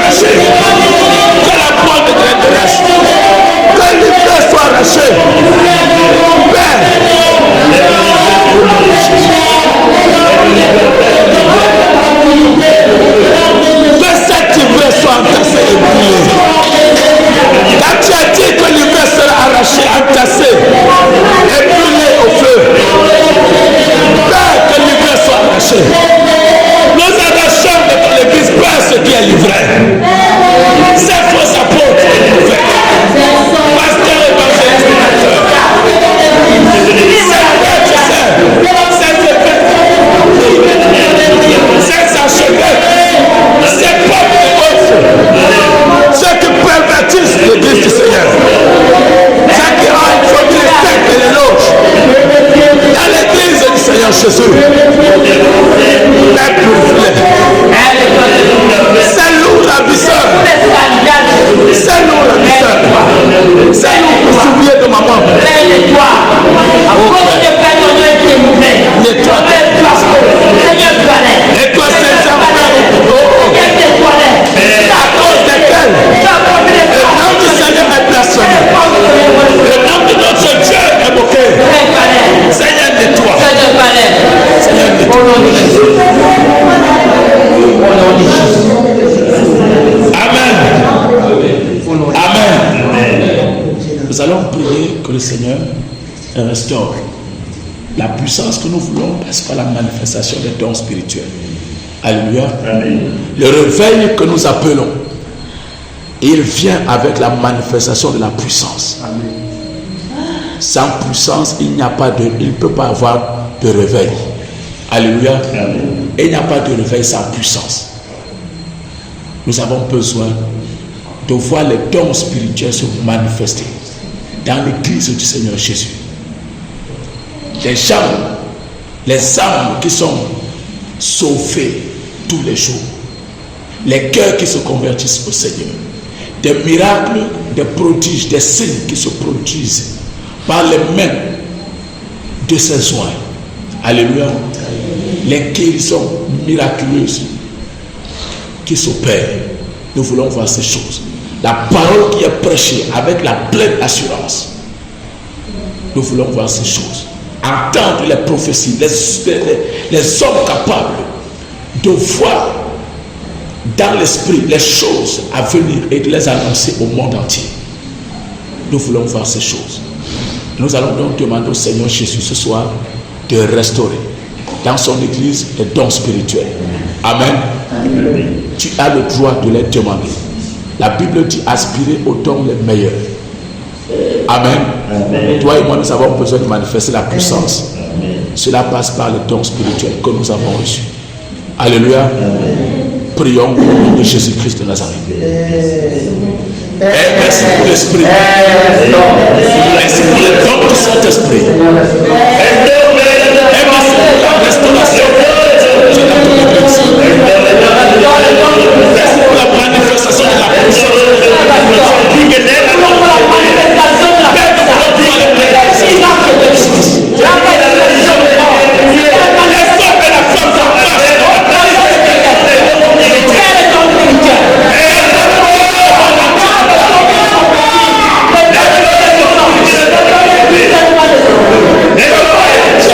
délivrés. Ces faux apôtres et prophètes, pasteurs, évangélistes, prédicateurs, ces archevêques, ces peuples et autres, ceux qui pervertissent l'église du Seigneur, ceux qui ont introduit les sectes et les loges dans l'église du Seigneur Jésus, c'est lourd la visseur, c'est lourd la visseur, c'est lourd le souvenir de maman. Et toi, c'est ça, à cause desquels le nom du Seigneur est blasphémé, le nom de notre Dieu est moqué. Seigneur, nettoie. Seigneur, nettoie. Amen. Amen. Nous allons prier que le Seigneur restaure la puissance que nous voulons, parce que la manifestation des dons spirituels. Alléluia. Amen. Le réveil que nous appelons, il vient avec la manifestation de la puissance. Amen. Sans puissance, il ne peut pas avoir de réveil. Alléluia. Amen. Il n'y a pas de réveil sans puissance. Nous avons besoin de voir les dons spirituels se manifester dans l'église du Seigneur Jésus. Les gens, les âmes qui sont sauvées tous les jours, les cœurs qui se convertissent au Seigneur, des miracles, des prodiges, des signes qui se produisent par les mains de ces soins. Alléluia. Les guérisons miraculeuses qui s'opèrent. Nous voulons voir ces choses. La parole qui est prêchée avec la pleine assurance. Nous voulons voir ces choses. Entendre les prophéties, les hommes capables de voir dans l'esprit les choses à venir et de les annoncer au monde entier. Nous voulons voir ces choses. Nous allons donc demander au Seigneur Jésus ce soir de restaurer dans son église les dons spirituels. Amen. Amen. Tu as le droit de les demander. La Bible dit aspirer aux dons les meilleurs. Amen. Amen. Toi et moi, nous avons besoin de manifester la puissance. Amen. Cela passe par les dons spirituels que nous avons reçus. Alléluia. Amen. Prions au nom de Jésus-Christ de Nazareth. Et merci pour l'Esprit. Merci pour les dons du Saint-Esprit. Et merci pour la restauration de la Église. Merci pour la manifestation de la puissance. Let's go.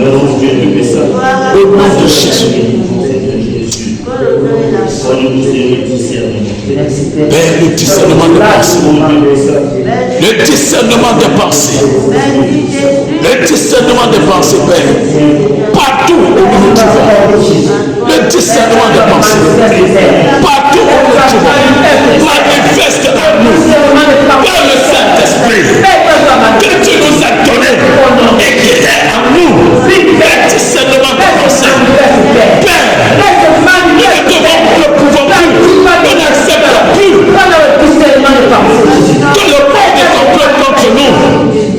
Au nom de Jésus. Père, le discernement de pensée. Le discernement de pensée. Le discernement de pensée, Père. Partout où nous nous trouvons. Le discernement de pensée. Partout où nous nous trouvons. Manifeste à nous. Par le Saint-Esprit. Que tu nous as donné. Et qui est en nous. Le discernement de pensée. Père. Nous ne pouvons plus, on n'accepte plus que le monde complote contre nous,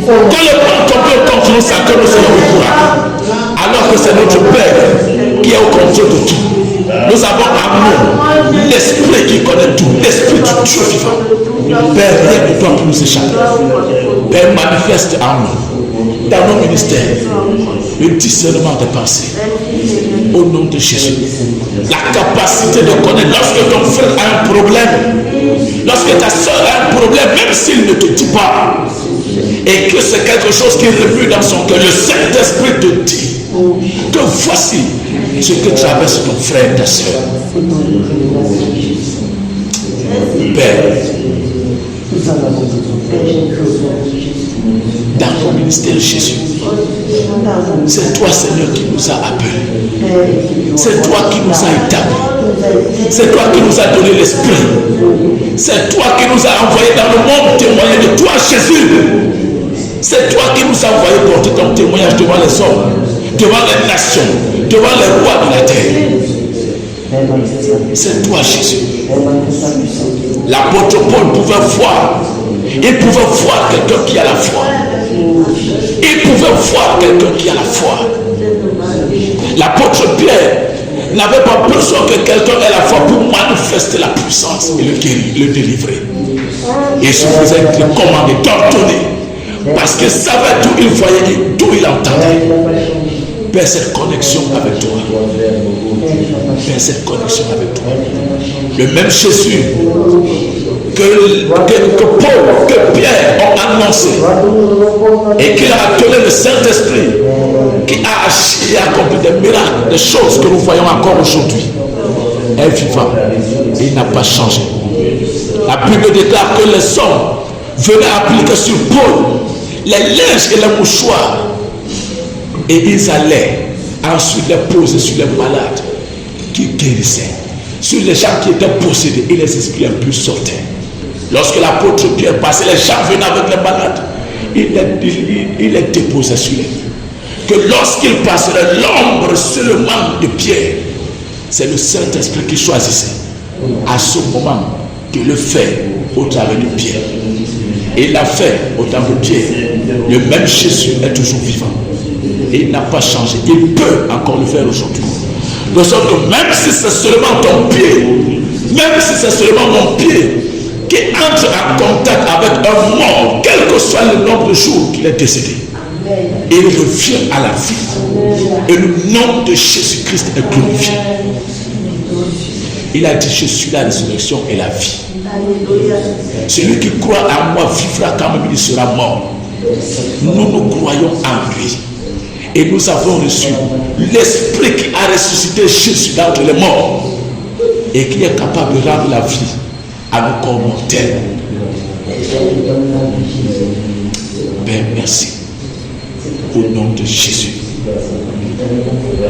que le monde complote contre nous sans que nous soyons au courant, alors que c'est notre Père qui est au contrôle de tout. Nous avons en nous l'esprit qui connaît tout, l'esprit du Dieu vivant. Père, rien ne doit plus nous échapper. Père, manifeste en nous, dans nos ministères, le discernement des pensées. Au nom de Jésus, la capacité de connaître lorsque ton frère a un problème, lorsque ta soeur a un problème, même s'il ne te dit pas, et que c'est quelque chose qui remue dans son cœur, le Saint-Esprit te dit que voici ce que traverse ton frère et ta soeur. Père, dans ton ministère, Jésus, c'est toi, Seigneur, qui nous a appelés. C'est toi qui nous a établis. C'est toi qui nous a donné l'esprit. C'est toi qui nous a envoyés dans le monde témoigner de toi, Jésus. C'est toi qui nous a envoyés porter ton témoignage devant les hommes, devant les nations, devant les rois de la terre. C'est toi, Jésus. L'apôtre Paul pouvait voir. Il pouvait voir quelqu'un qui a la foi. Il pouvait voir quelqu'un qui a la foi. L'apôtre Pierre n'avait pas besoin que quelqu'un ait la foi pour manifester la puissance et le guérir, le délivrer. Il suffisait de commander, d'ordonner. Parce qu'il savait d'où il voyait et d'où il entendait. Père, cette connexion avec toi. Père, cette connexion avec toi. Le même Jésus que Paul, que Pierre ont annoncé et qu'il a donné le Saint-Esprit qui a agi et accompli des miracles, des choses que nous voyons encore aujourd'hui, est vivant et il n'a pas changé. La Bible déclare que les hommes venaient appliquer sur Paul les linges et les mouchoirs et ils allaient ensuite les poser sur les malades qui guérissaient, sur les gens qui étaient possédés et les esprits impurs sortaient. Lorsque l'apôtre Pierre passait, les gens venaient avec les malades, il les déposait sur les lieux. Que lorsqu'il passerait l'ombre seulement de Pierre, c'est le Saint-Esprit qui choisissait à ce moment de le faire au travers de Pierre. Et il l'a fait au travers de Pierre. Le même Jésus est toujours vivant. Et il n'a pas changé. Il peut encore le faire aujourd'hui. De sorte que même si c'est seulement ton pied, même si c'est seulement mon pied qui entre en contact avec un mort, quel que soit le nombre de jours qu'il est décédé, il revient à la vie. Et le nom de Jésus-Christ est glorifié. Il a dit, je suis la résurrection et la vie. Celui qui croit en moi vivra quand même il sera mort. Nous croyons en lui. Et nous avons reçu l'Esprit qui a ressuscité Jésus d'entre les morts et qui est capable de rendre la vie à nos corps mortels. Père, merci. Au nom de Jésus.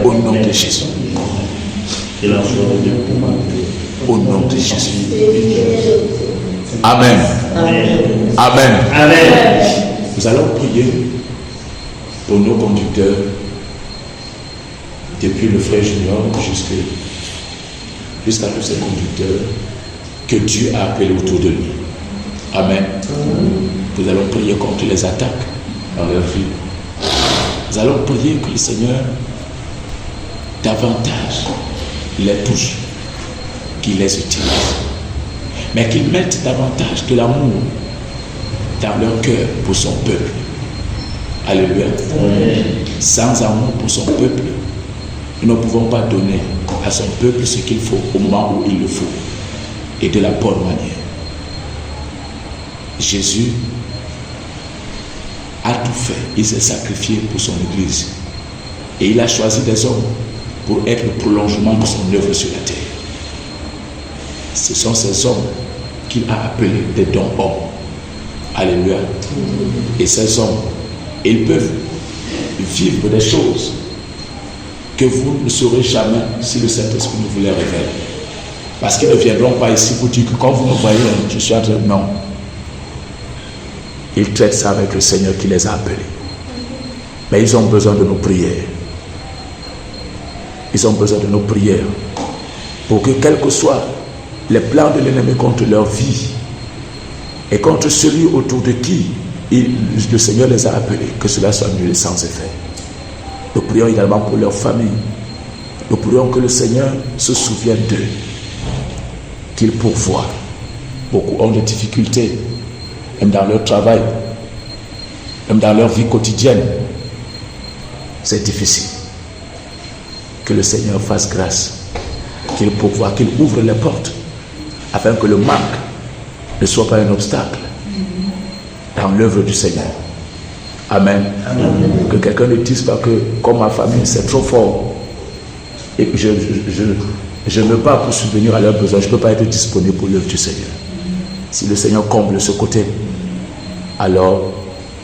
Au nom de Jésus. Au nom de Jésus. Amen. Amen. Amen. Nous allons prier pour nos conducteurs, depuis le frère Junior jusqu'à tous ces conducteurs que Dieu a appelés autour de lui. Amen. Nous allons prier contre les attaques dans leur vie. Nous allons prier que le Seigneur davantage les touche, qu'il les utilise, mais qu'ils mettent davantage de l'amour dans leur cœur pour son peuple. Alléluia. Sans amour pour son peuple, nous ne pouvons pas donner à son peuple ce qu'il faut au moment où il le faut et de la bonne manière. Jésus a tout fait. Il s'est sacrifié pour son Église. Et il a choisi des hommes pour être le prolongement de son œuvre sur la terre. Ce sont ces hommes qu'il a appelés des dons hommes. Alléluia. Et ces hommes, ils peuvent vivre des choses que vous ne saurez jamais si le Saint-Esprit ne vous les révèle. Parce qu'ils ne viendront pas ici pour dire que quand vous me voyez, je suis en train de... Non. Ils traitent ça avec le Seigneur qui les a appelés. Mais ils ont besoin de nos prières. Ils ont besoin de nos prières pour que, quels que soient les plans de l'ennemi contre leur vie et contre celui autour de qui le Seigneur les a appelés, que cela soit annulé sans effet. Nous prions également pour leur famille. Nous prions que le Seigneur se souvienne d'eux, qu'il pourvoie. Beaucoup ont des difficultés, même dans leur travail, même dans leur vie quotidienne. C'est difficile. Que le Seigneur fasse grâce, qu'il pourvoie, qu'il ouvre les portes, afin que le manque ne soit pas un obstacle dans l'œuvre du Seigneur. Amen. Amen. Que quelqu'un ne dise pas que, comme ma famille, c'est trop fort et que je me bats pour subvenir à leurs besoins. Je ne peux pas être disponible pour l'œuvre du Seigneur. Si le Seigneur comble ce côté, alors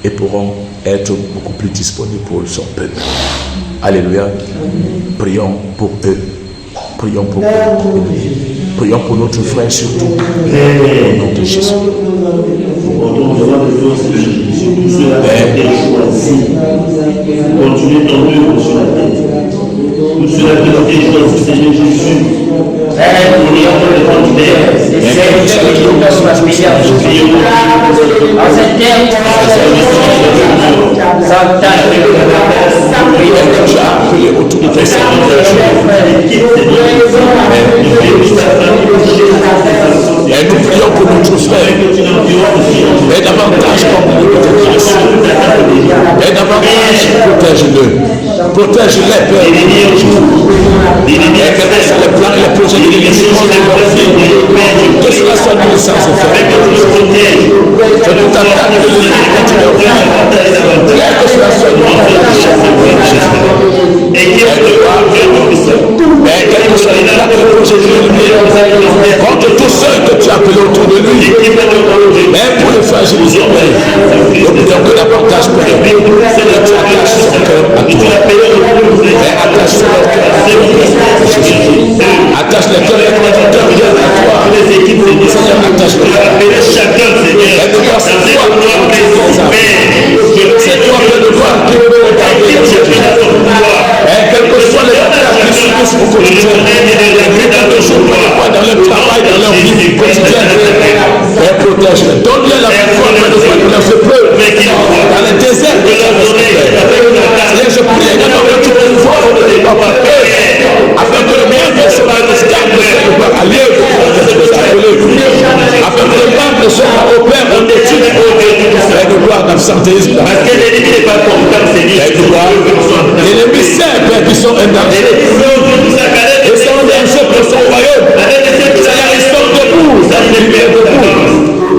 ils pourront être beaucoup plus disponibles pour son peuple. Alléluia. Prions pour eux. Prions pour eux. Prions pour notre frère surtout. Au nom de Jésus. Continuez ton œuvre sur la terre. Tout cela que tu as choisi, Seigneur Jésus. Autour de tes et nous prions pour notre frère. Et davantage comme nous de grâce. Et davantage protège-le. Protège-les, Père. Et quels que soient les plans et les projets de l'Église contre leur vie, que cela soit nul sans effet. Je ne t'attaque que le vie contre leur vie. Quel que cela soit nul mais quel que soit les plans et les projets de l'Église contre tous ceux que tu as appelés autour de lui, même pour le fragiliser, nous prions que davantage, Père, que tu attaches son cœur à toi. Mais attache leur cœur à toi. Attache les cœurs des conducteurs à toi. Seigneur, attache le cœur. Et de voir cette foi c'est toi que de voir qui peut regarder les yeux. Et quel que soit les attaques qui subissent au quotidien, dans le jour, dans leur travail, dans leur vie quotidienne, et protège-les. Donne-les la foi de leur feu dans les déserts de leur respect. Seigneur, je prie également que tu pouvoir afin que le bien soit stable à l'œuvre afin que le peuple soit au Père en étude et de gloire d'absentéisme. Parce que l'ennemi n'est pas content, c'est dit. L'ennemi sait qu'ils sont un danger. Ils sont un danger pour son royaume. Ils sont debout.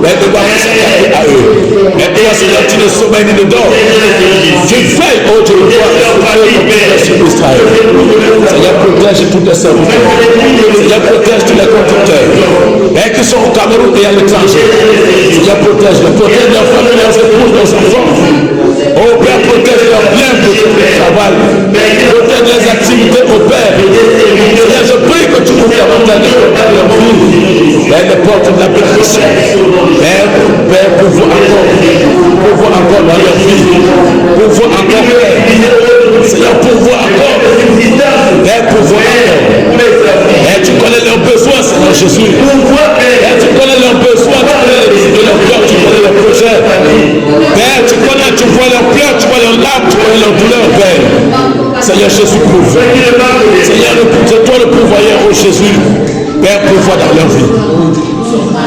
Mais de voir s'attaquer à eux. Mais toi, Seigneur, tu ne sommeilles ni ne dors. Tu veilles, oh Dieu, sur Israël. Seigneur, protège tous les serviteurs. Seigneur, protège tous les conducteurs. Mais qui sont au Cameroun et à l'étranger. Seigneur, protège leurs familles, leurs épouses, leurs enfants. Oh Père, protège leurs biens pour le travail. Protège les activités au Père. Seigneur, je prie que tu nous davantage leur vie. Les portes de la bénédiction. Père, pourvois encore dans leur vie. Pourvois encore, Père. Seigneur, pourvois encore. Père, pourvois encore. Père, tu connais leurs besoins, Seigneur Jésus. Père, tu connais leurs besoins, tu connais leurs cœurs, tu connais leurs projets. Père, tu vois leurs pleurs, tu vois leurs larmes, tu vois leurs douleurs, Père. Seigneur Jésus, pourvois. Seigneur, c'est toi le pourvoyeur, oh Jésus. Père, pourvois dans leur vie.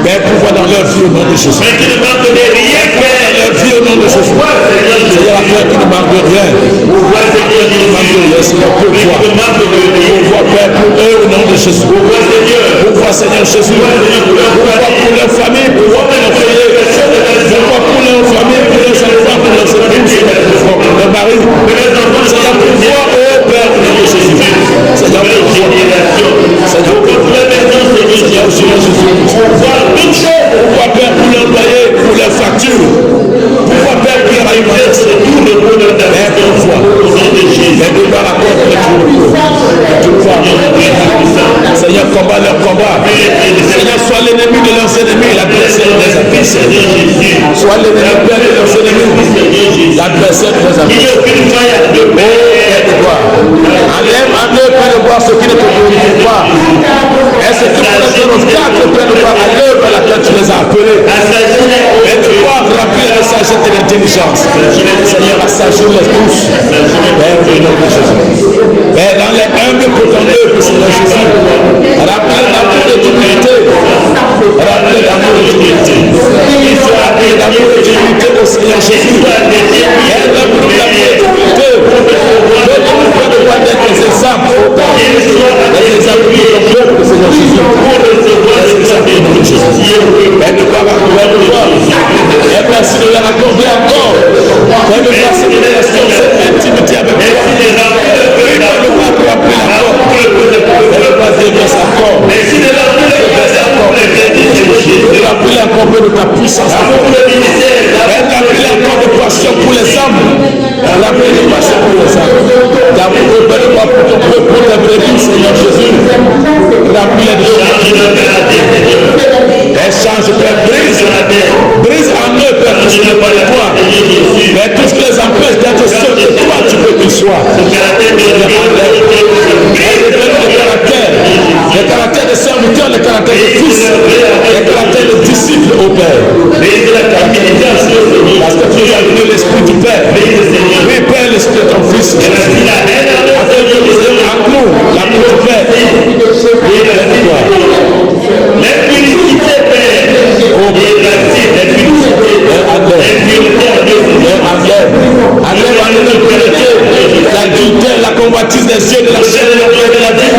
Père, pourvois dans leur vie au nom de Jésus. Mais qui ne manque de rien, Père. Dans leur vie au nom de Jésus. Seigneur, Père, qui ne manque de rien. Pourvois, Seigneur, qui ne manque de rien. Seigneur, pourvois. Pourvois, Père, pour eux au nom de Jésus. Pourvois, Seigneur Jésus. Pourvois pour leur famille, pourvois pour leur foyer. Pourvois pour leur famille, pour leurs enfants, pour leurs épouses, pour leur mari. Seigneur, pourvois eux. les empêche. Oh, Père de gloire. Enlève, Père de gloire, ce qui ne te glorifie pas. Est-ce que pour les obstacles, Père de gloire, à l'œuvre à laquelle tu les as appelés, Père de gloire, remplir de sagesse et d'intelligence. Seigneur, assagis les tous. Père, au nom de Jésus. Père, dans les humbles pour ton œuvre, Seigneur Jésus, rappelle l'amour de l'humilité. Rappelle l'amour de l'humilité. Il faut appeler l'amour de l'humilité au Seigneur Jésus. Père, l'amour de l'humilité. Donne-nous, Père de gloire, d'être des exemples. Des exemples de ton peuple, Seigneur Jésus. Père de gloire, Père de gloire. Et merci de leur accorder encore. Père de gloire, cette relation, cette intimité avec toi. Père de gloire, rappeler encore. Père de gloire, déverse encore. Rappeler encore de ta puissance. Rappeler encore de passion pour les âmes. Rappeler de passion pour les âmes. D'amour, Père de gloire, pour ton peuple, pour tes brebis, Seigneur Jésus. Rappeler de échange, Père, brise en eux, Père, que ce n'est pas de toi. Mais tout ce qui les empêche d'être ceux que toi tu veux qu'ils soient. Les caractères de serviteurs, les caractères de fils, les caractères de disciples au Père. Parce que tu nous as donné l'esprit du Père. Oui, Père, l'esprit de ton Fils. Afin que nous ayons en nous l'amour du Père. Oui, Père, de toi. L'adultère, la convoitise des yeux, de la chair, de la vie,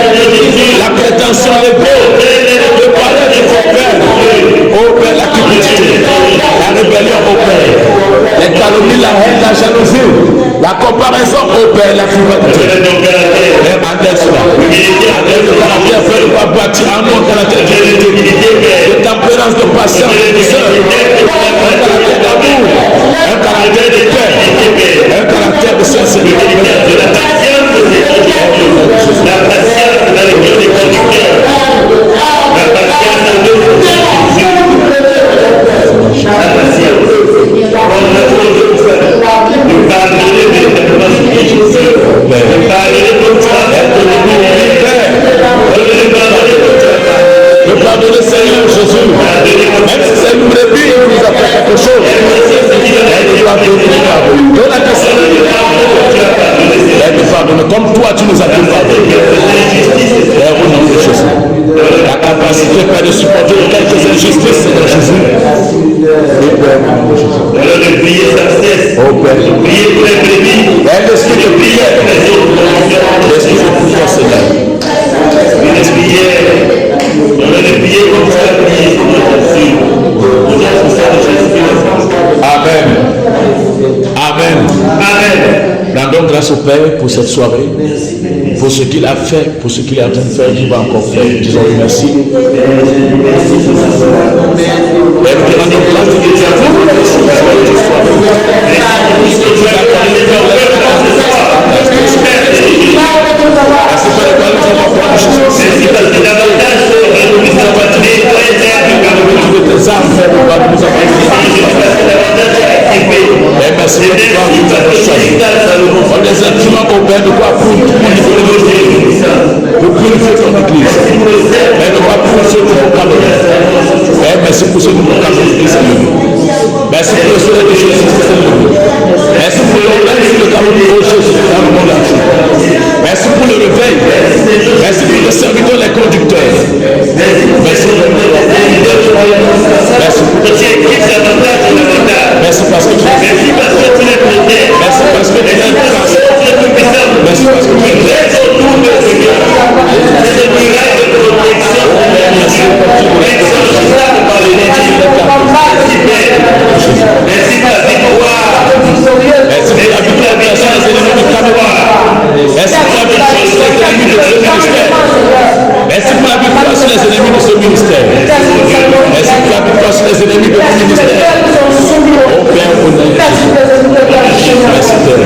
la prétention, l'ego, le palais de vos pères, ô Père, la cupidité, la rébellion au Père, les calomnies, la haine, la jalousie, la comparaison au Père, la frivolité. Enlève cela. Enlève le caractère, Père, de quoi bâtir en nous un caractère d'humilité, de tempérance, de patience, de douceur, un caractère d'amour, un caractère de paix, un caractère de sincérité. La patience dans les cœurs des conducteurs. La patience dans le de pardonner, Seigneur Jésus, même si c'est une brebis, il nous a fait quelque chose. Elle doit donner la question. Elle nous pardonne comme toi tu nous as tout pardonné. Père, au nom de Jésus, la capacité, Père, de supporter quelques injustices, Seigneur Jésus. Et Père, au nom de Jésus. De prier sans cesse. Oh Père, prier pour les brebis. Et l'esprit de prière. L'esprit de prière, Seigneur. Comme ça, Amen. Amen. Amen. Rendons grâce au Père pour cette soirée, pour ce qu'il a fait, pour ce qu'il est en train de faire, qu'il va encore faire. Disons merci. Père, nous te rendons grâce de Dieu pour cette merci pour toi qui nous as choisi. On les instruments au Père de quoi pour purifier ton église. Mais de quoi pour ce nouveau Cameroun. Merci pour ce nouveau Cameroun qui s'est levé. Merci pour le soleil de Jésus qui s'est levé. Merci pour le règne sur le Cameroun de Jésus dans le monde entier. Merci pour le réveil. Merci pour le serviteur, les conducteurs. Merci pour le merci pour merci parce que tu es merci parce que tu es merci parce que tu es merci pour la victoire sur les ennemis de ce ministère. Merci pour la victoire sur les ennemis de ce ministère. Oh Père, au nom de Jésus. Merci Père.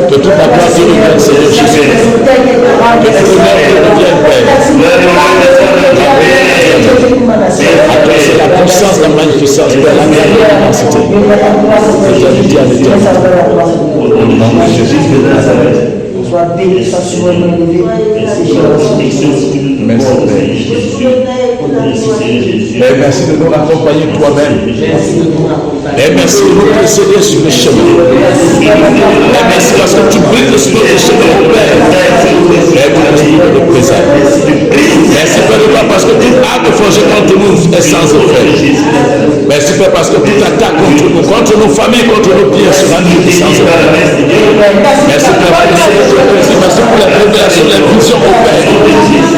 Que toute la gloire te revienne, Seigneur Jésus. Que tout l'honneur te revienne, Père. À toi, c'est la puissance, la magnificence, de la immensité. L'éternité à l'éternité. Au nom de Jésus de Nazareth. Sois béni, sois sûrement élevé. Merci pour la protection que nous avons Jésus. Merci Seigneur Jésus. Et merci de nous accompagner toi-même. Et merci de nous précéder sur le chemin. Et merci parce que tu brilles sur notre chemin, mon Père. Et merci de nous préserver. Merci Père parce que toute arme forgée contre nous est sans effet. Merci Père parce que toute attaque contre nos familles, contre nos biens sera nulle sans effet. Merci Père merci pour les révélations, les visions au Père.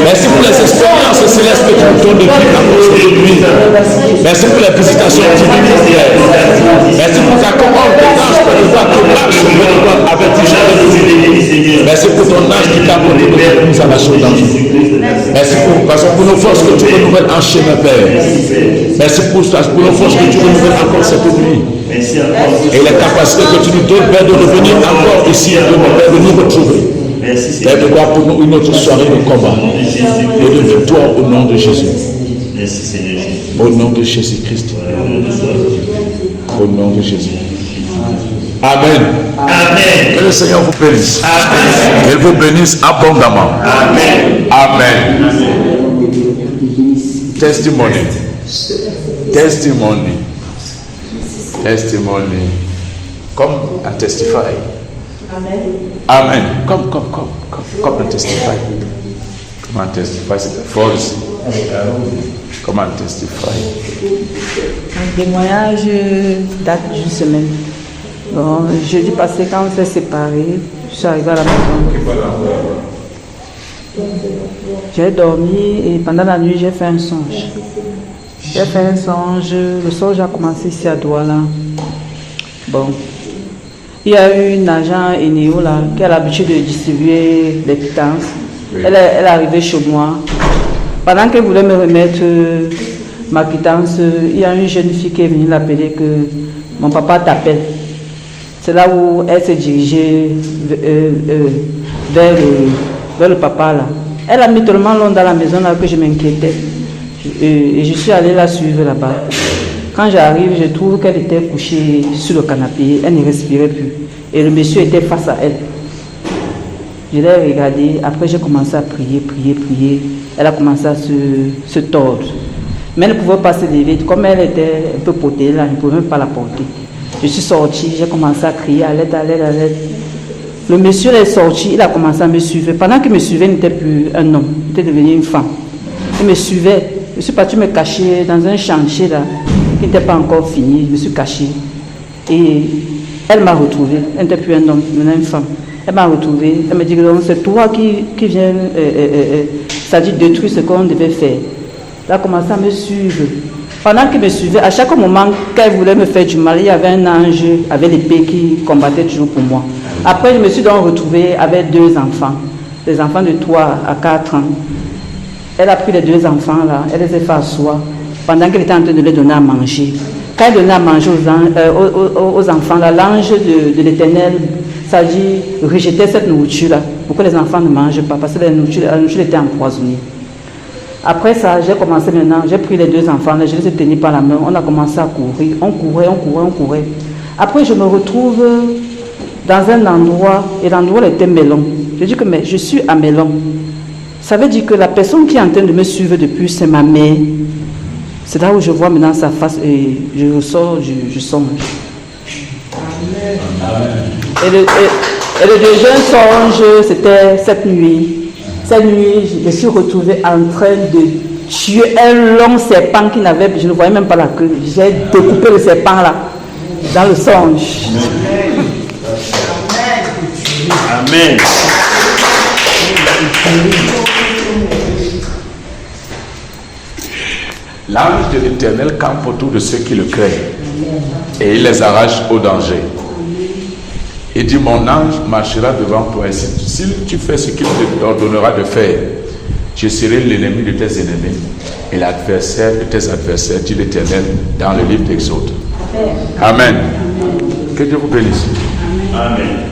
Merci pour les expériences célestes que tu nous donnes depuis la cause d'aujourd'hui. Merci pour les visitations divines, Père. Merci pour ta commande de l'ange pour devoir que marche avec tes gens. Merci pour ton ange qui t'a apporté de nous à la chose d'enjeu. Merci pour nos forces que tu renouvelles en chemin, Père. Merci pour nos forces que tu renouvelles encore cette nuit. Et les capacités que tu nous donnes, Père, de revenir encore ici, de nous retrouver. Père, de voir pour nous une autre soirée de combat et de victoire au nom de Jésus. Merci Seigneur Jésus. Au nom de Jésus-Christ. Au nom de Jésus. Amen. Amen. Que le Seigneur vous bénisse. Amen. Qu'il vous bénisse abondamment. Amen. Amen. Testimony. Testimony. Testimony. Come and testify. Amen. Come and testify. Come and testify. C'est fort ici. Come and testify. Un témoignage date d'une semaine. Bon, jeudi passé, quand on s'est séparés, je suis arrivée à la maison. J'ai dormi et pendant la nuit, j'ai fait un songe. J'ai fait un songe. Le songe a commencé ici à Douala. Bon. Il y a eu une agent Eneo là, qui a l'habitude de distribuer des quittances. Oui. Elle est arrivée chez moi. Pendant qu'elle voulait me remettre ma quittance, il y a une jeune fille qui est venue l'appeler que mon papa t'appelle. C'est là où elle s'est dirigée vers le papa là. Elle a mis tellement long dans la maison là que je m'inquiétais. Et je suis allée la suivre là-bas. Quand j'arrive, je trouve qu'elle était couchée sur le canapé, elle ne respirait plus. Et le monsieur était face à elle. Je l'ai regardée, après j'ai commencé à prier. Elle a commencé à se tordre. Mais elle ne pouvait pas se lever. Comme elle était un peu potée là, je ne pouvais même pas la porter. Je suis sortie, j'ai commencé à crier à l'aide. Le monsieur est sorti, il a commencé à me suivre. Pendant qu'il me suivait, il n'était plus un homme, il était devenu une femme. Il me suivait. Je suis partie me cacher dans un chantier là, qui n'était pas encore fini. Je me suis cachée. Et elle m'a retrouvée. Elle n'était plus un homme, mais une femme. Elle m'a retrouvée. Elle me dit que c'est toi qui viens, c'est-à-dire détruire ce qu'on devait faire. Elle a commencé à me suivre. Pendant qu'il me suivait, à chaque moment qu'elle voulait me faire du mal, il y avait un ange avec l'épée qui combattait toujours pour moi. Après, je me suis donc retrouvée avec 2 enfants, des enfants de 3 à 4 ans. Elle a pris les 2 enfants là, elle les a fait asseoir pendant qu'elle était en train de les donner à manger. Quand elle donnait à manger aux enfants, là, l'ange de l'Éternel, ça dit, rejetait cette nourriture là, pour que les enfants ne mangent pas, parce que la nourriture était empoisonnée. Après ça, j'ai commencé maintenant, j'ai pris les 2 enfants, là, je les ai tenus par la main, on a commencé à courir, on courait. Après, je me retrouve dans un endroit, et l'endroit était Melon. Je dis que mais je suis à Melon. Ça veut dire que la personne qui est en train de me suivre depuis, c'est ma mère. C'est là où je vois maintenant sa face et je ressors du songe. Et le deuxième songe, c'était cette nuit. Cette nuit, je me suis retrouvée en train de tuer un long serpent qui n'avait, je ne voyais même pas la queue. J'ai découpé le serpent là, dans le songe. Amen. L'ange de l'Éternel campe autour de ceux qui le craignent et il les arrache au danger. Il dit, mon ange marchera devant toi et si tu fais ce qu'il te ordonnera de faire, je serai l'ennemi de tes ennemis et l'adversaire de tes adversaires, dit l'Éternel dans le livre d'Exode. Amen. Que Dieu vous bénisse. Amen.